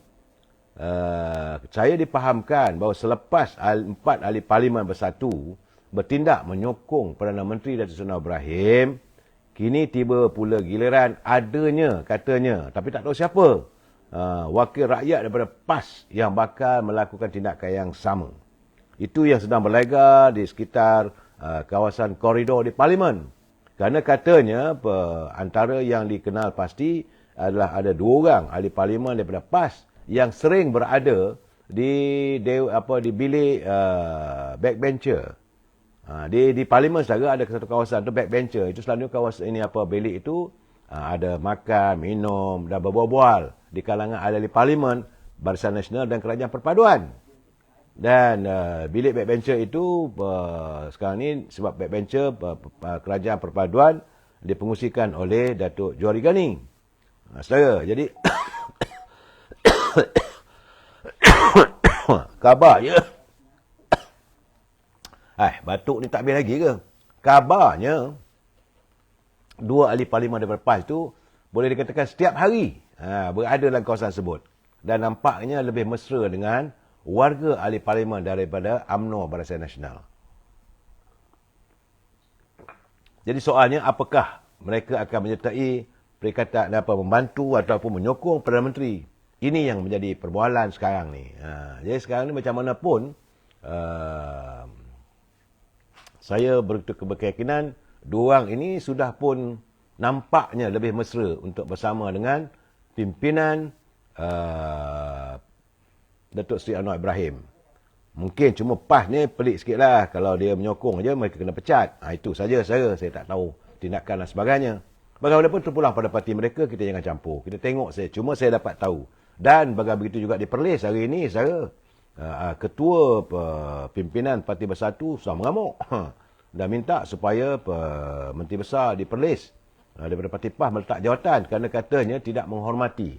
saya dipahamkan bahawa selepas 4 ahli parlimen bersatu bertindak menyokong Perdana Menteri Datuk Seri Anwar Ibrahim, kini tiba pula giliran adanya, katanya, tapi tak tahu siapa, wakil rakyat daripada PAS yang bakal melakukan tindakan yang sama. Itu yang sedang berlaga di sekitar kawasan koridor di Parlimen. Kerana katanya antara yang dikenal pasti adalah ada 2 orang ahli parlimen daripada PAS yang sering berada di bilik backbencher. Di parlimen saja ada satu kawasan tu backbencher. Itu selalunya kawasan ini bilik itu ada makan, minum dan berbual-bual di kalangan ahli parlimen, Barisan Nasional dan Kerajaan Perpaduan. Dan bilik backbencher itu sekarang ni sebab backbencher Kerajaan Perpaduan dipengusikan oleh Datuk Johari Gani. Saudara, jadi kabarnya batuk ni tak habis lagi ke? Kabarnya dua ahli parlimen daripada PAS itu boleh dikatakan setiap hari berada dalam kawasan tersebut. Dan nampaknya lebih mesra dengan warga ahli parlimen daripada UMNO Barisan Nasional. Jadi soalnya, apakah mereka akan menyertai perikatan membantu ataupun menyokong Perdana Menteri? Ini yang menjadi perbualan sekarang ni. Jadi sekarang ni macam mana pun, saya berkeyakinan dua orang ini sudah pun nampaknya lebih mesra untuk bersama dengan pimpinan Datuk Seri Anwar Ibrahim. Mungkin cuma PAS ni pelik sikit lah. Kalau dia menyokong je, mereka kena pecat. Itu saja saya tak tahu tindakan dan sebagainya. Bagaimanapun terpulang pada parti mereka, kita jangan campur. Kita tengok saja. Cuma saya dapat tahu. Dan begitu juga di Perlis hari ini, saya ketua pimpinan Parti Bersatu sudah mengamuk. Dan minta supaya Menteri Besar di Perlis daripada Parti PAS meletak jawatan kerana katanya tidak menghormati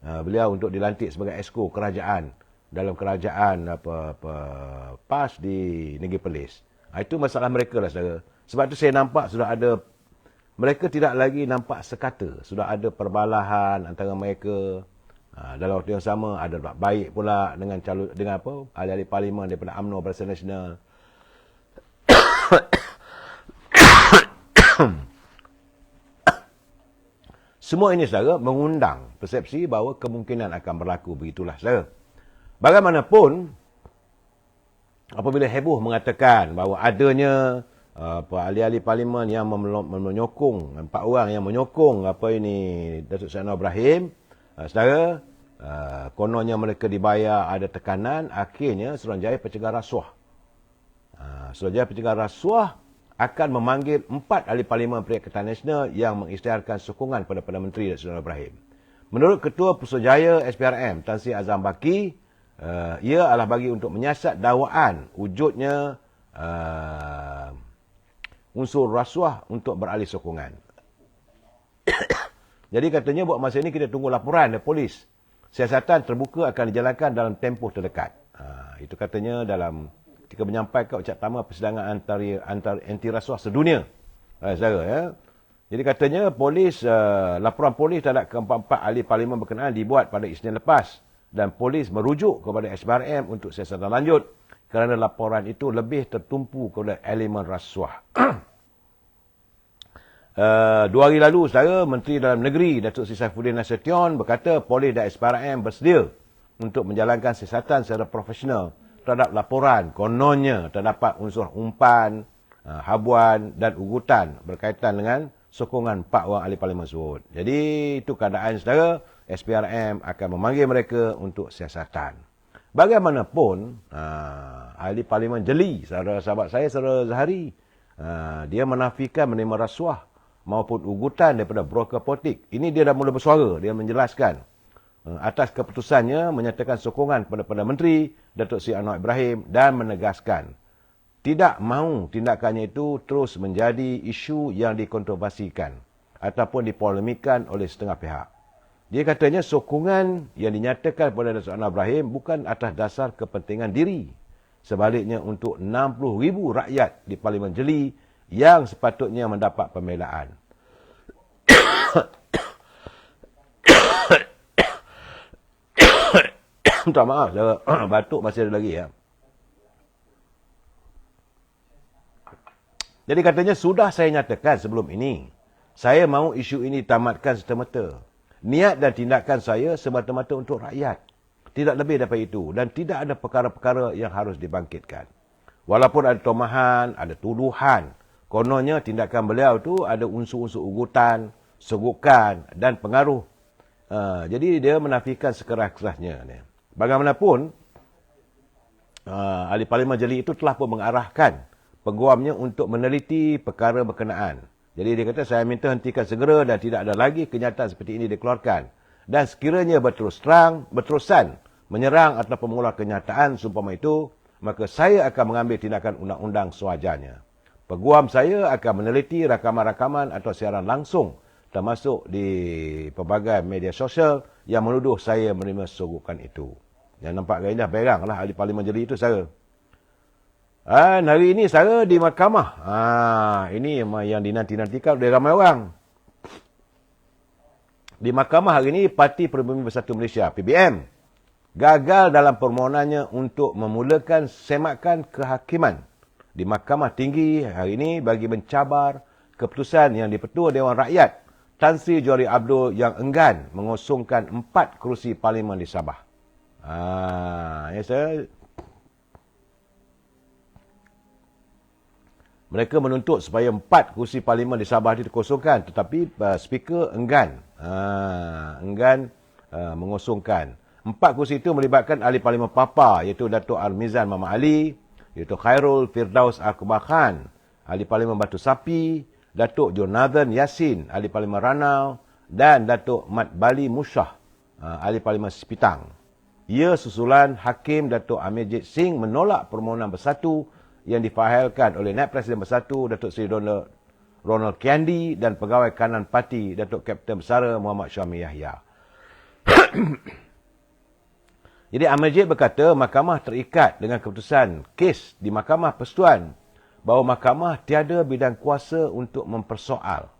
beliau untuk dilantik sebagai exco kerajaan dalam kerajaan PAS di Negeri Perlis. Itu masalah mereka lah, saudara. Sebab tu saya nampak sudah ada, mereka tidak lagi nampak sekata. Sudah ada perbalahan antara mereka. Dalam waktu yang sama ada baik pula dengan ahli-ahli parlimen daripada UMNO Barisan Nasional. Semua ini, saudara, mengundang persepsi bahawa kemungkinan akan berlaku begitulah, saudara. Bagaimanapun, apabila heboh mengatakan bahawa adanya ahli-ahli parlimen yang menyokong, 4 orang yang menyokong Datuk Seri Anwar Ibrahim, saudara, kononnya mereka dibayar, ada tekanan, akhirnya Suruhanjaya Pencegah Rasuah. Suruhanjaya Pencegah Rasuah akan memanggil 4 ahli parlimen Perikatan Nasional yang mengisytiharkan sokongan pada Perdana Menteri Datuk Seri Anwar Ibrahim. Menurut Ketua Pusuruhanjaya SPRM, Tan Sri Azam Baki, ia adalah bagi untuk menyiasat dakwaan wujudnya unsur rasuah untuk beralih sokongan. Jadi katanya buat masa ini kita tunggu laporan dari polis. Siasatan terbuka akan dijalankan dalam tempoh terdekat. Itu katanya dalam ketika menyampaikan ucap tama persidangan anti rasuah sedunia. Saudara, ya. Jadi katanya laporan polis terhadap keempat-empat ahli parlimen berkenaan dibuat pada Isnin lepas dan polis merujuk kepada SPRM untuk siasatan lanjut kerana laporan itu lebih tertumpu kepada elemen rasuah. 2 hari lalu, saudara, Menteri Dalam Negeri Datuk Seri Saifuddin Nasution berkata polis dan SPRM bersedia untuk menjalankan siasatan secara profesional terhadap laporan kononnya terdapat unsur umpan, habuan dan ugutan berkaitan dengan sokongan 4 orang ahli parlimen tersebut. Jadi itu keadaan, saudara. SPRM akan memanggil mereka untuk siasatan. Bagaimanapun, ahli parlimen jeli, sahabat saya, saudara Zahari, dia menafikan menerima rasuah maupun ugutan daripada broker politik. Ini dia dah mula bersuara. Dia menjelaskan atas keputusannya menyatakan sokongan kepada Perdana Menteri Datuk Seri Anwar Ibrahim dan menegaskan tidak mahu tindakannya itu terus menjadi isu yang dikontroversikan ataupun dipolemikan oleh setengah pihak. Dia katanya sokongan yang dinyatakan kepada Datuk Seri Anwar Ibrahim bukan atas dasar kepentingan diri. Sebaliknya untuk 60,000 rakyat di Parlimen Jeli yang sepatutnya mendapat pembelaan. Minta maaf, batuk masih ada lagi, ya. Jadi katanya sudah saya nyatakan sebelum ini, saya mahu isu ini tamatkan serta-merta. Niat dan tindakan saya semata-mata untuk rakyat. Tidak lebih daripada itu. Dan tidak ada perkara-perkara yang harus dibangkitkan. Walaupun ada tomahan, ada tuduhan. Kononnya tindakan beliau tu ada unsur-unsur ugutan, segukan dan pengaruh. Jadi dia menafikan sekeras-kerasnya. Bagaimanapun, Ahli Parlimen Jeli itu telah pun mengarahkan peguamnya untuk meneliti perkara berkenaan. Jadi dia kata, saya minta hentikan segera dan tidak ada lagi kenyataan seperti ini dikeluarkan. Dan sekiranya berterusan menyerang atau mengulang kenyataan seumpama itu, maka saya akan mengambil tindakan undang-undang sewajarnya. Peguam saya akan meneliti rakaman-rakaman atau siaran langsung termasuk di pelbagai media sosial yang menuduh saya menerima sogokan itu. Yang nampak gaya dah beranglah ahli Parlimen Jeli itu saya. Hari ini saya di mahkamah. Ini yang dinanti-nantikan oleh ramai orang. Di mahkamah hari ini, Parti Pribumi Bersatu Malaysia, PBM, gagal dalam permohonannya untuk memulakan semakan kehakiman di Mahkamah Tinggi hari ini bagi mencabar keputusan yang dipetua Dewan Rakyat Tan Sri Johari Abdul yang enggan mengosongkan 4 kerusi Parlimen di Sabah. Mereka menuntut supaya 4 kerusi Parlimen di Sabah dikosongkan, tetapi Speaker enggan mengosongkan. 4 kerusi itu melibatkan ahli Parlimen Papa, iaitu Datuk Armizan Muhammad Ali, iaitu Khairul Firdaus Akbar Khan, ahli Parlimen Batu Sapi, Datuk Jonathan Yassin, ahli Parlimen Ranau, dan Datuk Mat Bali Musyah, ahli Parlimen Sipitang. Ia susulan Hakim Datuk Amijit Singh menolak permohonan bersatu yang difailkan oleh Naib Presiden Bersatu Datuk Seri Ronald Kiandi dan Pegawai Kanan Parti Datuk Kapten Bersara Muhammad Syami Yahya. Jadi Amijit berkata mahkamah terikat dengan keputusan kes di Mahkamah Persekutuan bahawa mahkamah tiada bidang kuasa untuk mempersoal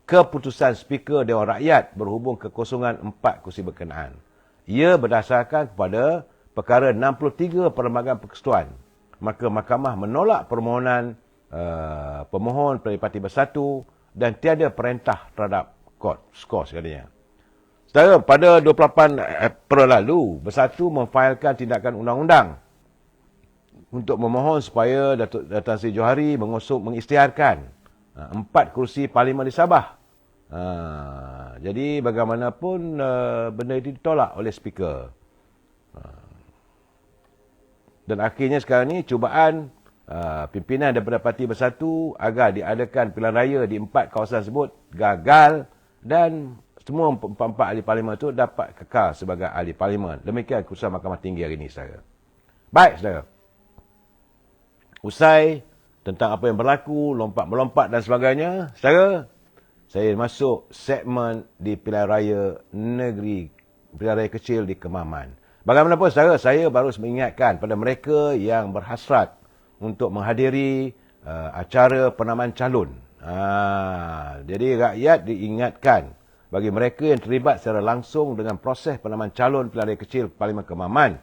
keputusan Speaker Dewan Rakyat berhubung kekosongan 4 kursi berkenaan. Ia berdasarkan kepada perkara 63 Perlembagaan Persekutuan. Maka mahkamah menolak permohonan pemohon dari Parti Bersatu dan tiada perintah terhadap skor sekalinya. Saudara, pada 28 April lalu, Bersatu memfailkan tindakan undang-undang untuk memohon supaya Datuk Tan Sri Johari mengisytiharkan 4 kerusi Parlimen di Sabah. Jadi bagaimanapun benda itu ditolak oleh Speaker. Dan akhirnya sekarang ni cubaan pimpinan daripada Parti Bersatu agar diadakan pilihan raya di 4 kawasan tersebut gagal dan semua 4 ahli Parlimen itu dapat kekal sebagai ahli Parlimen. Demikian keputusan Mahkamah Tinggi hari ini, saudara. Baik, saudara. Usai tentang apa yang berlaku, lompat-melompat dan sebagainya, saudara, saya masuk segmen di pilihan raya negeri, pilihan raya kecil di Kemaman. Bagaimanapun, saudara, saya baru mengingatkan pada mereka yang berhasrat untuk menghadiri acara penamaan calon. Jadi rakyat diingatkan bagi mereka yang terlibat secara langsung dengan proses penamaan calon pilihan raya kecil Parlimen Kemaman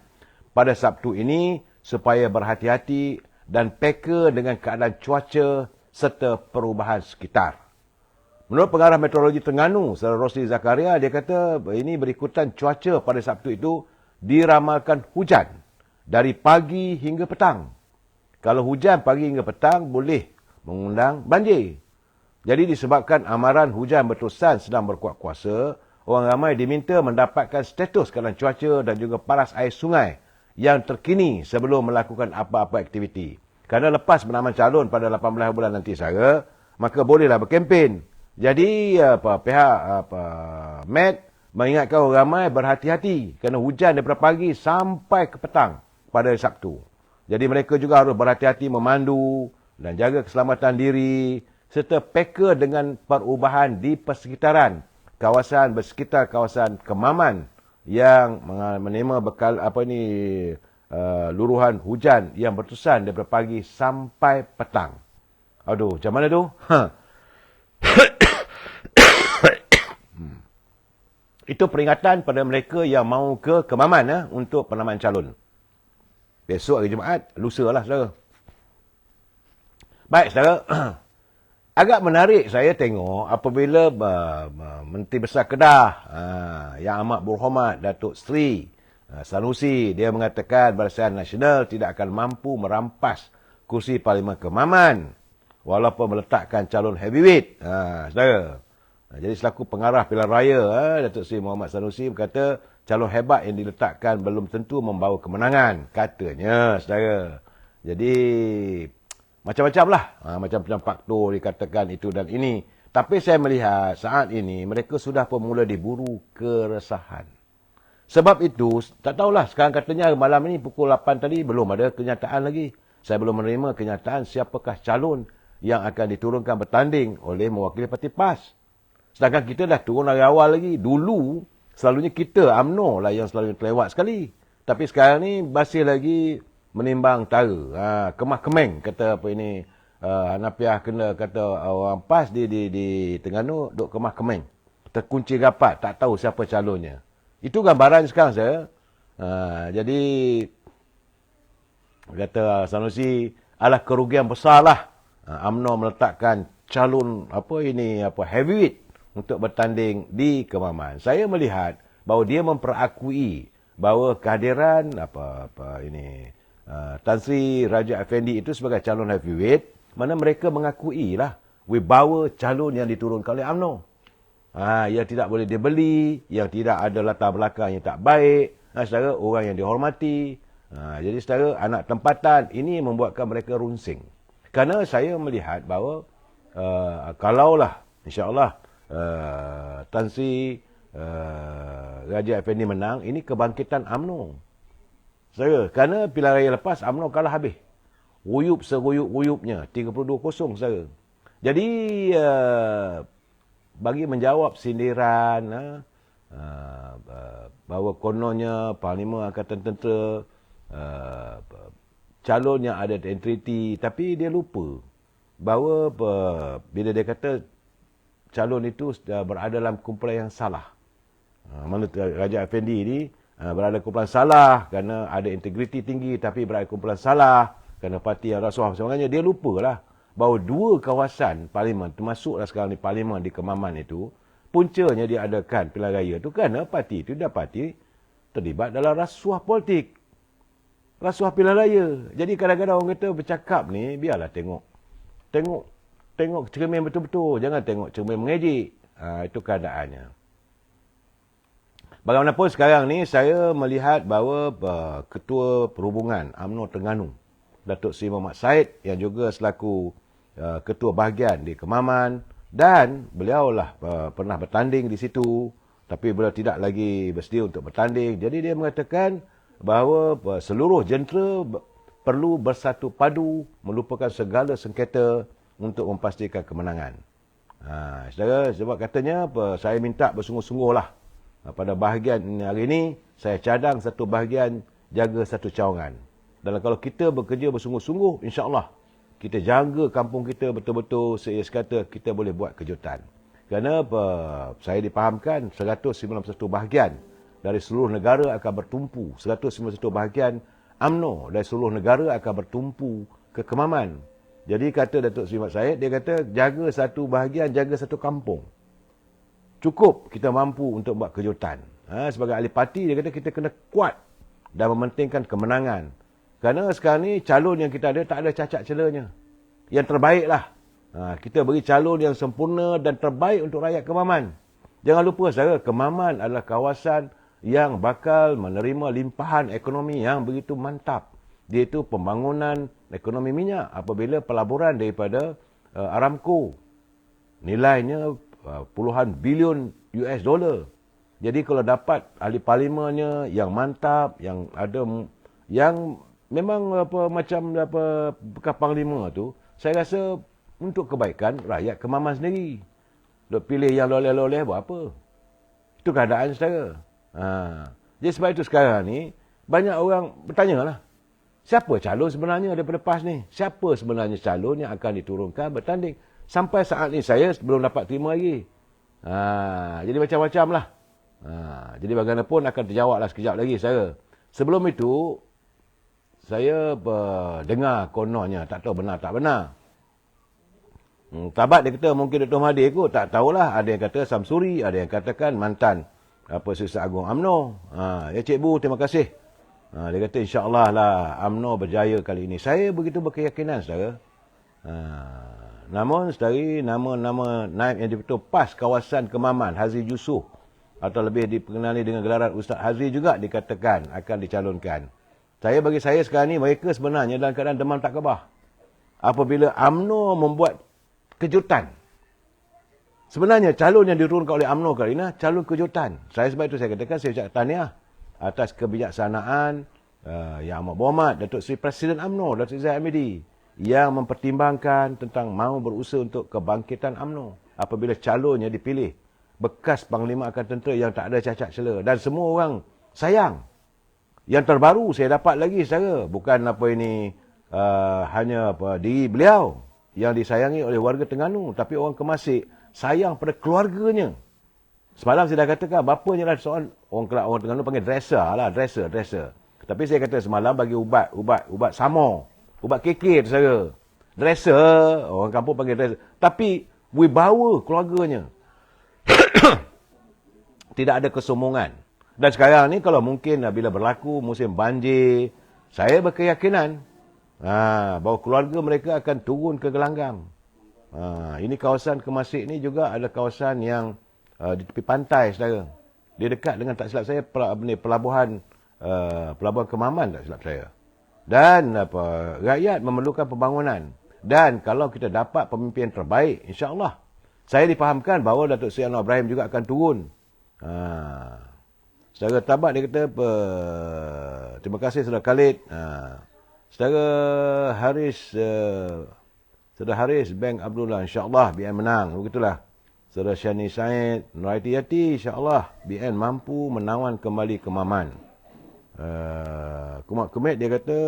pada Sabtu ini supaya berhati-hati dan peka dengan keadaan cuaca serta perubahan sekitar. Menurut pengarah meteorologi Terengganu, Saudara Rosli Zakaria, dia kata ini berikutan cuaca pada Sabtu itu diramalkan hujan dari pagi hingga petang. Kalau hujan pagi hingga petang boleh mengundang banjir. Jadi disebabkan amaran hujan berterusan sedang berkuat kuasa, orang ramai diminta mendapatkan status keadaan cuaca dan juga paras air sungai yang terkini sebelum melakukan apa-apa aktiviti. Kerana lepas penamaan calon pada 18 bulan nanti, saudara, maka bolehlah berkempen. Jadi pihak MET mengingatkan orang ramai berhati-hati kerana hujan daripada pagi sampai ke petang pada hari Sabtu. Jadi mereka juga harus berhati-hati memandu dan jaga keselamatan diri serta peka dengan perubahan di persekitaran kawasan bersekitar kawasan Kemaman yang menerima luruhan hujan yang berterusan daripada pagi sampai petang. Aduh, macam mana tu? Itu peringatan pada mereka yang mau ke Kemaman untuk penamaan calon. Besok hari Jumaat, lusa lah, saudara. Baik, saudara. Agak menarik saya tengok apabila Menteri Besar Kedah yang amat berhormat Datuk Seri Sanusi, dia mengatakan Barisan Nasional tidak akan mampu merampas kursi Parlimen Kemaman walaupun meletakkan calon heavyweight. Saudara. Jadi selaku pengarah pilihan raya, Datuk Seri Muhammad Sanusi berkata calon hebat yang diletakkan belum tentu membawa kemenangan, katanya, saudara. Jadi, macam-macam lah. Macam-macam faktor dikatakan itu dan ini. Tapi saya melihat saat ini mereka sudah pun mula diburu keresahan. Sebab itu, tak tahulah sekarang katanya malam ini pukul 8 tadi belum ada kenyataan lagi. Saya belum menerima kenyataan siapakah calon yang akan diturunkan bertanding oleh mewakili parti PAS. Sedangkan kita dah turun dari awal lagi. Dulu, selalunya kita, UMNO lah yang selalu terlewat sekali. Tapi sekarang ni masih lagi menimbang tara. Kemah-kemeng, kata apa ini. Hanafiah kena kata orang PAS di Terengganu, duk kemah-kemeng. Terkunci rapat, tak tahu siapa calonnya. Itu gambaran sekarang saya. Jadi, kata Sanusi, adalah kerugian besar lah. UMNO meletakkan calon heavyweight untuk bertanding di Kemaman. Saya melihat bahawa dia memperakui bahawa kehadiran Tan Sri Raja Effendi itu sebagai calon heavyweight, mana mereka mengakui lah wibawa calon yang diturunkan oleh UMNO. Yang tidak boleh dibeli, yang tidak ada latar belakang yang tak baik, saudara, orang yang dihormati. Jadi saudara, anak tempatan ini membuatkan mereka runsing. Kerana saya melihat bahawa kalaulah insya-Allah Tan Sri Raja Effendi menang, ini kebangkitan UMNO. Saudara, kerana pilihan raya lepas UMNO kalah habis. Ruyup seruyup-ruyupnya 32-0 saudara. Jadi bagi menjawab sindiran bahawa kononnya Parlimen Angkatan Tentera calon yang ada integriti, tapi dia lupa bahawa bila dia kata calon itu berada dalam kumpulan yang salah. Mana Raja Effendi ini berada kumpulan salah kerana ada integriti tinggi, tapi berada kumpulan salah kerana parti yang rasuah. Sebenarnya dia lupalah bahawa dua kawasan parlimen, termasuklah sekarang ni parlimen di Kemaman itu, puncanya diadakan pilihan raya itu kerana parti itu dapati terlibat dalam rasuah politik. Rasuah pilihan raya. Jadi kadang-kadang orang kata bercakap ni, biarlah tengok cermin betul-betul. Jangan tengok cermin mengejek. Itu keadaannya. Bagaimanapun sekarang ni, saya melihat bahawa Ketua Perhubungan UMNO Terengganu, Datuk Seri Mohamad Said, yang juga selaku Ketua Bahagian di Kemaman, dan beliau lah pernah bertanding di situ, tapi beliau tidak lagi bersedia untuk bertanding. Jadi dia mengatakan bahawa seluruh jentera perlu bersatu padu, melupakan segala sengketa untuk memastikan kemenangan. Saudara, sebab katanya saya minta bersungguh-sungguh lah. Pada bahagian hari ini, saya cadang satu bahagian, jaga satu cawangan. Dan kalau kita bekerja bersungguh-sungguh, insya-Allah kita jaga kampung kita betul-betul, saya kata kita boleh buat kejutan. Kerana saya dipahamkan 191 bahagian dari seluruh negara akan bertumpu. 191 bahagian UMNO dari seluruh negara akan bertumpu ke Kemaman. Jadi kata Datuk Seri Mat Syed, dia kata jaga satu bahagian, jaga satu kampung. Cukup kita mampu untuk buat kejutan. Sebagai ahli parti, dia kata kita kena kuat dan mementingkan kemenangan. Kerana sekarang ni calon yang kita ada tak ada cacat celanya. Yang terbaiklah. Kita beri calon yang sempurna dan terbaik untuk rakyat Kemaman. Jangan lupa saudara, Kemaman adalah kawasan yang bakal menerima limpahan ekonomi yang begitu mantap. Iaitu pembangunan ekonomi minyak apabila pelaburan daripada Aramco. Nilainya puluhan bilion US dollar. Jadi kalau dapat ahli parlimennya yang mantap, yang ada, yang memang bekas panglima tu, saya rasa untuk kebaikan rakyat Kemaman sendiri. Duk pilih yang loleh-loleh buat apa? Itu keadaan saudara. Jadi sebab itu sekarang ni, banyak orang bertanya lah, siapa calon sebenarnya daripada PAS ni? Siapa sebenarnya calon yang akan diturunkan bertanding? Sampai saat ni saya belum dapat terima lagi. Jadi macam-macam lah. Jadi bagaimanapun akan terjawab lah sekejap lagi saya. Sebelum itu, saya dengar kononnya, tak tahu benar tak benar. Tabat dia kata mungkin Dr. Mahathir kot, tak tahulah. Ada yang kata Samsuri, ada yang katakan mantan Setiausaha Agung UMNO. Ya cikgu, terima kasih. Dia kata insya-Allah lah UMNO berjaya kali ini. Saya begitu berkeyakinan saudara. Namun saudari nama-nama naib yang dipertua PAS kawasan Kemaman, Haziq Yusof, atau lebih dikenali dengan gelaran Ustaz Hazri juga dikatakan akan dicalonkan. Bagi saya sekarang ni, mereka sebenarnya dalam keadaan demam tak kebah. Apabila UMNO membuat kejutan. Sebenarnya calon yang diturunkan oleh UMNO kali ini, calon kejutan. Sebab itu saya katakan, saya ucap tahniah atas kebijaksanaan Yang Amat Berhormat Datuk Seri Presiden UMNO, Datuk Zahid Hamidi, yang mempertimbangkan tentang mahu berusaha untuk kebangkitan UMNO apabila calonnya dipilih bekas Panglima Angkatan Tentera yang tak ada cacat cela. Dan semua orang sayang. Yang terbaru saya dapat lagi saudara, bukan hanya diri beliau yang disayangi oleh warga Terengganu, tapi orang Kemasik sayang pada keluarganya. Semalam saya dah katakan, bapanya adalah seorang, orang Terengganu panggil dresser. Tapi saya kata semalam bagi ubat samo, ubat kekir saudara. Dresser, orang kampung panggil dresser. Tapi wibawa keluarganya. Tidak ada kesombongan. Dan sekarang ni kalau mungkin bila berlaku musim banjir, saya berkeyakinan bahawa keluarga mereka akan turun ke Gelanggang. Ini kawasan Kemasik ni juga ada kawasan yang di tepi pantai saudara. Dia dekat dengan, tak silap saya, pelabuhan Kemaman, tak silap saya. Dan rakyat memerlukan pembangunan. Dan kalau kita dapat pemimpin terbaik, insya-Allah, saya difahamkan bahawa Datuk Seri Anwar Ibrahim juga akan turun. Saudara Tabat dia kata, terima kasih Saudara Khalid. Saudara Haris Bank Abdullah, insya-Allah BN menang. Begitulah. Saudara Syani Said, Nuraiti Yati, insya-Allah BN mampu menawan kembali Kemaman. Kumat Kemet dia kata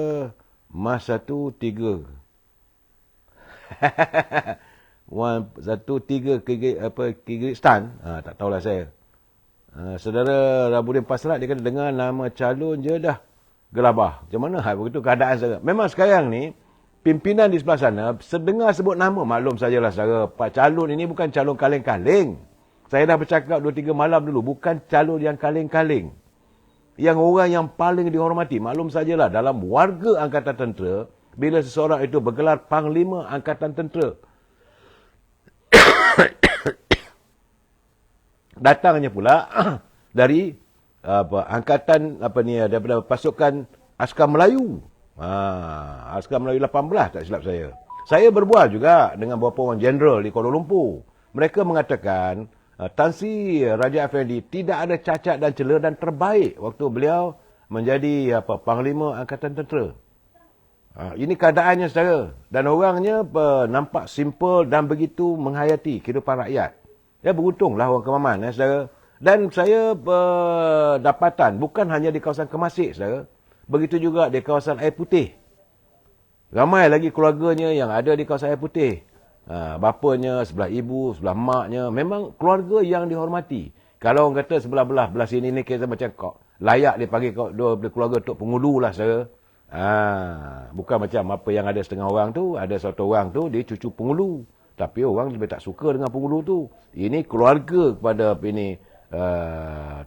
Mas 1-3 1-3 Kyrgyzstan. Tak tahulah saya. Saudara Rabudin Paslat dia kata dengar nama calon je dah gelabah. Macam mana begitu keadaan saudara? Memang sekarang ni pimpinan di sebelah sana sedengar sebut nama, maklum sajalah saudara, Pak calon ini bukan calon kaleng-kaleng. Saya dah bercakap 2-3 malam dulu, bukan calon yang kaleng-kaleng. Yang orang yang paling dihormati, maklum sajalah dalam warga Angkatan Tentera, bila seseorang itu bergelar Panglima Angkatan Tentera, datangnya pula dari angkatan daripada pasukan Askar Melayu. Askar Melayu 18 tak silap saya. Saya berbual juga dengan beberapa orang jeneral di Kuala Lumpur. Mereka mengatakan Tan Sri Raja Effendi tidak ada cacat dan cela dan terbaik waktu beliau menjadi Panglima Angkatan Tentera. Ini keadaannya saudara. Dan orangnya nampak simple dan begitu menghayati kehidupan rakyat. Ya, beruntunglah orang Kemaman saudara. Dan saya dapatan bukan hanya di kawasan Kemasik saudara. Begitu juga di kawasan Air Putih. Ramai lagi keluarganya yang ada di kawasan Air Putih. Bapanya, sebelah ibu, sebelah maknya, memang keluarga yang dihormati. Kalau orang kata sebelah sini ni kita macam kok layak dipanggil keluarga Tok Pengulu lah saudara. Bukan macam apa yang ada setengah orang tu, ada satu orang tu dia cucu Pengulu. Tapi orang lebih tak suka dengan Pengulu tu. Ini keluarga kepada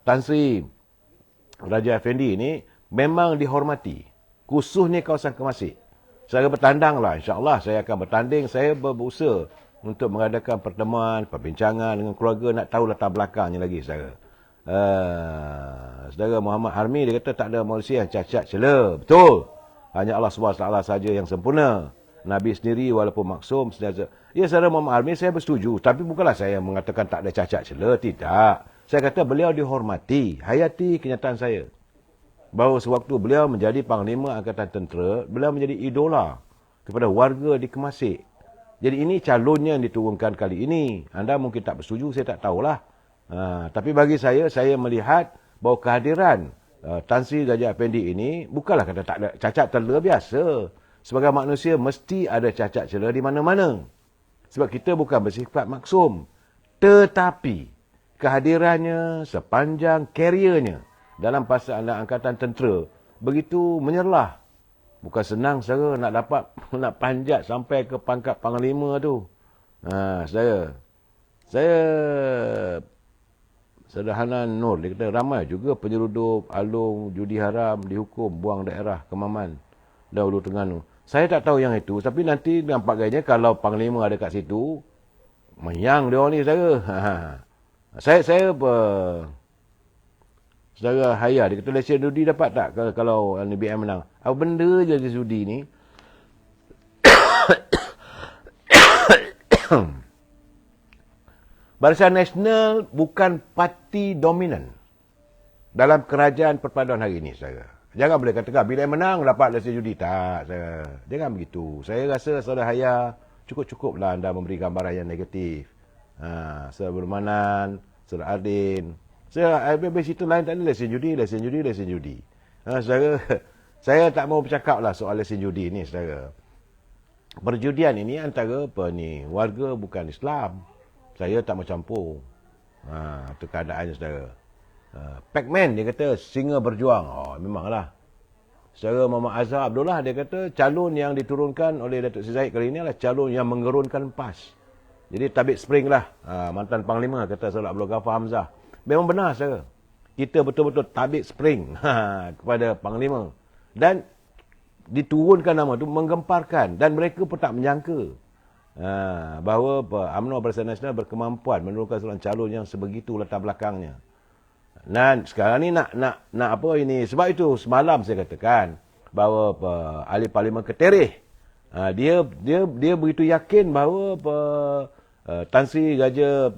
Tan Sri Raja Effendi ini memang dihormati. Khususnya kawasan Kemasik. Saya bertandang lah, insya-Allah saya akan bertanding. Saya berusaha untuk mengadakan pertemuan, perbincangan dengan keluarga, nak tahu latar belakangnya lagi saudara. Saudara Muhammad Harmi dia kata tak ada manusia yang cacat cela. Betul. Hanya Allah SWT saja yang sempurna. Nabi sendiri walaupun maksum sentiasa. Ya saudara Muhammad Harmi, saya bersetuju. Tapi bukanlah saya mengatakan tak ada cacat cela. Tidak. Saya kata beliau dihormati. Hayati kenyataan saya. Bahawa sewaktu beliau menjadi Panglima Angkatan Tentera, beliau menjadi idola kepada warga di Kemasik. Jadi ini calonnya yang diturunkan kali ini. Anda mungkin tak bersetuju, saya tak tahulah. Tapi bagi saya melihat bahawa kehadiran Tan Sri Raja Effendi ini bukanlah kata tak ada cacat cela biasa. Sebagai manusia mesti ada cacat cela di mana-mana. Sebab kita bukan bersifat maksum. Tetapi kehadirannya sepanjang kariernya dalam pasangan Angkatan Tentera begitu menyerlah. Bukan senang saudara nak panjat sampai ke pangkat Panglima tu. Saya Sederhana Nur dia kata ramai juga penyeludup, alung, judi haram dihukum buang daerah Kemaman dan Hulu Terengganu. Saya tak tahu yang itu, tapi nanti nampak gayanya kalau Panglima ada kat situ, menyang dia ni saudara. Saya Saudara haya, dia kata lesen judi dapat tak kalau NBM menang? Apa benda je di judi ni? Barisan Nasional bukan parti dominan dalam kerajaan perpaduan hari ini, saudara. Jangan boleh katakan bila menang dapat lesen judi. Tak, saudara. Jangan begitu. Saya rasa saudara haya cukup-cukuplah anda memberi gambaran yang negatif. Saudara Bermanan, saudara Ardin. Habis itu lain tak ada lesen judi. Saudara, saya tak mau bercakap lah soal lesen judi ni, saudara. Perjudian ini antara warga bukan Islam. Saya tak mau campur. Itu keadaannya, saudara. Pac-Man, dia kata, singa berjuang. Memanglah. Saudara Muhammad Azhar Abdullah, dia kata, calon yang diturunkan oleh Datuk Seri Zahid kali ini adalah calon yang menggerunkan PAS. Jadi, tabik spring lah. Mantan Panglima, kata Saudara Abdul Ghaffar Hamzah. Memang benar, saudara. Kita betul-betul tabik spring kepada Panglima. Dan diturunkan nama itu menggemparkan. Dan mereka pun tak menyangka bahawa UMNO Barisan Nasional berkemampuan menurunkan seorang calon yang sebegitu latar belakangnya. Dan sekarang ni nak apa ini? Sebab itu semalam saya katakan bahawa ahli parlimen keterih. Dia begitu yakin bahawa Tan Sri Raja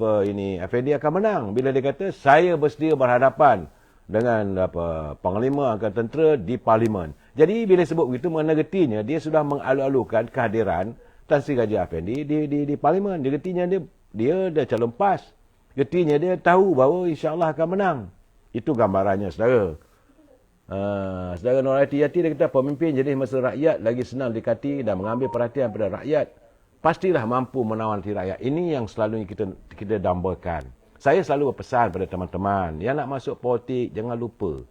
Effendi akan menang bila dia kata saya bersedia berhadapan dengan Panglima Angkatan Tentera di parlimen. Jadi bila sebut begitu, mana getinya dia sudah mengalu-alukan kehadiran Tan Sri Raja Effendi di parlimen. Dia getinya dia dah calon PAS. Getinya dia tahu bahawa insya-Allah akan menang. Itu gambarannya, saudara. Saudara Nurhayati Yati, dia kata pemimpin jadi mesra rakyat lagi senang dikati dan mengambil perhatian pada rakyat. Pastilah mampu menawan hati rakyat. Ini yang selalu kita dambakan. Saya selalu berpesan pada teman-teman yang nak masuk politik, jangan lupa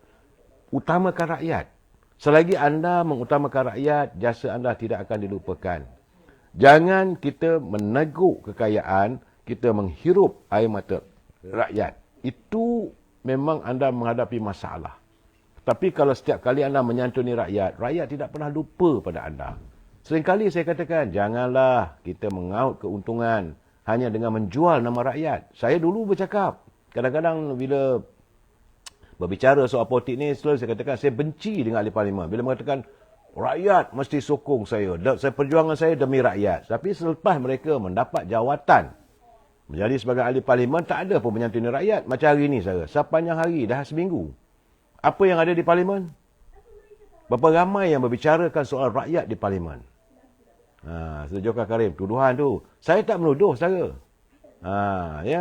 utamakan rakyat. Selagi anda mengutamakan rakyat, jasa anda tidak akan dilupakan. Jangan kita meneguk kekayaan, kita menghirup air mata rakyat. Itu memang anda menghadapi masalah. Tapi kalau setiap kali anda menyantuni rakyat, rakyat tidak pernah lupa pada anda. Seringkali saya katakan, janganlah kita mengaut keuntungan hanya dengan menjual nama rakyat. Saya dulu bercakap, kadang-kadang bila berbicara soal politik ni, selalu saya katakan, saya benci dengan ahli parlimen. Bila mengatakan, rakyat mesti sokong saya. Perjuangan saya demi rakyat. Tapi selepas mereka mendapat jawatan, menjadi sebagai ahli parlimen, tak ada pun menyantuni rakyat. Macam hari ni, saya sepanjang hari, dah seminggu. Apa yang ada di parlimen? Berapa ramai yang berbicarakan soal rakyat di parlimen? Saudara Joker Karim, tuduhan tu. Saya tak menuduh, saudara.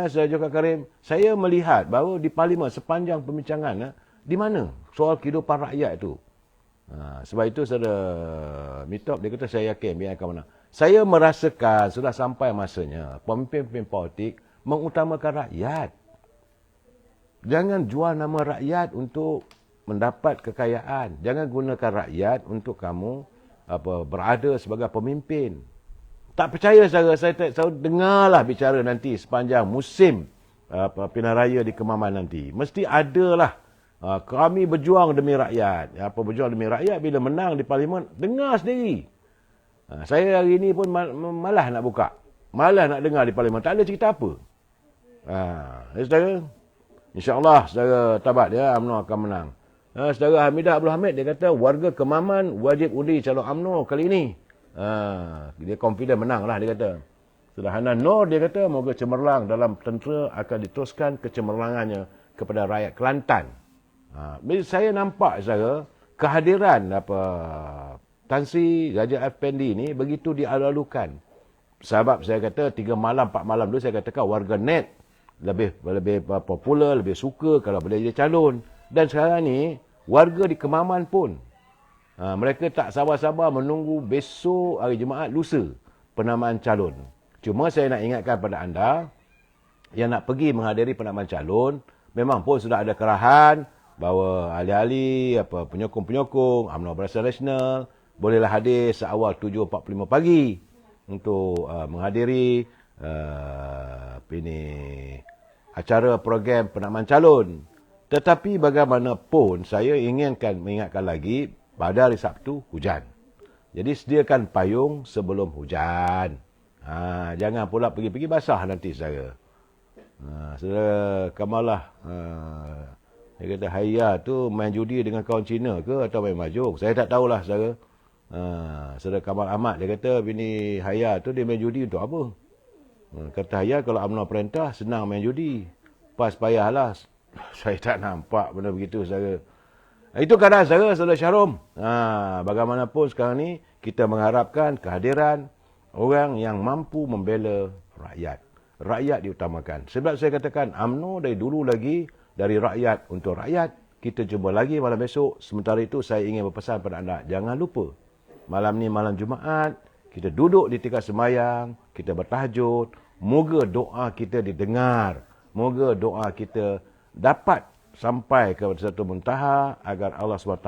Saudara Joker Karim, saya melihat bahawa di parlimen sepanjang perbincangan, di mana soal kehidupan rakyat itu. Sebab itu saudara Mitop, dia kata saya yakin biar akan menang. Saya merasakan sudah sampai masanya pemimpin-pemimpin politik mengutamakan rakyat. Jangan jual nama rakyat untuk mendapat kekayaan. Jangan gunakan rakyat untuk kamu berada sebagai pemimpin. Tak percaya saya dengarlah bicara nanti sepanjang musim pilihan raya di Kemaman nanti. Mesti adalah kami berjuang demi rakyat. Berjuang demi rakyat bila menang di parlimen, dengar sendiri. Saya hari ini pun malah nak buka. Malah nak dengar di parlimen. Tak ada cerita apa. Saudara, insya-Allah saudara Tabat dia UMNO akan menang. Saudara Hamidah Abdul Hamid, dia kata warga Kemaman wajib undi calon UMNO kali ini. Dia confident menang lah, dia kata. Saudara Hanan Nur, dia kata moga cemerlang dalam tentera akan diteruskan kecemerlangannya kepada rakyat Kelantan. Saya nampak, saudara, kehadiran Tan Sri Raja Effendi ni begitu dialu-alukan. Sebab saya kata 3 malam, 4 malam dulu saya katakan warga net lebih popular, lebih suka kalau boleh jadi calon. Dan sekarang ni warga di Kemaman pun mereka tak sabar-sabar menunggu besok hari Jumaat lusa penamaan calon. Cuma saya nak ingatkan pada anda yang nak pergi menghadiri penamaan calon, memang pun sudah ada kerahan bahawa ahli-ahli penyokong-penyokong UMNO Barisan Nasional bolehlah hadir seawal 7.45 pagi untuk menghadiri acara program penamaan calon. Tetapi bagaimanapun saya mengingatkan lagi pada hari Sabtu hujan. Jadi sediakan payung sebelum hujan. Jangan pula pergi-pergi basah nanti saudara. Saudara Kamalah Dia kata Haya tu main judi dengan kawan Cina ke atau main mahjong. Saya tak tahulah saudara. Saudara Kamal Ahmad dia kata bini Haya tu dia main judi untuk apa? Kata Haya kalau UMNO perintah senang main judi. Pas payahlah. Saya tak nampak benda begitu saudara. Itu keadaan saudara Syahrom. Bagaimanapun sekarang ni kita mengharapkan kehadiran orang yang mampu membela rakyat. Rakyat diutamakan. Sebab saya katakan UMNO dari dulu lagi dari rakyat untuk rakyat. Kita jumpa lagi malam esok. Sementara itu saya ingin berpesan pada anda. Jangan lupa. Malam ni malam Jumaat. Kita duduk di tingkat sembahyang. Kita bertahajud. Moga doa kita didengar. Moga doa kita dapat sampai ke satu muntaha agar Allah SWT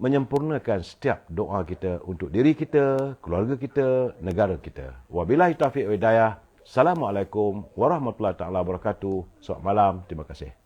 menyempurnakan setiap doa kita untuk diri kita, keluarga kita, negara kita. Wabillahi taufiq wa hidayah. Assalamualaikum warahmatullahi taala wabarakatuh. Selamat malam. Terima kasih.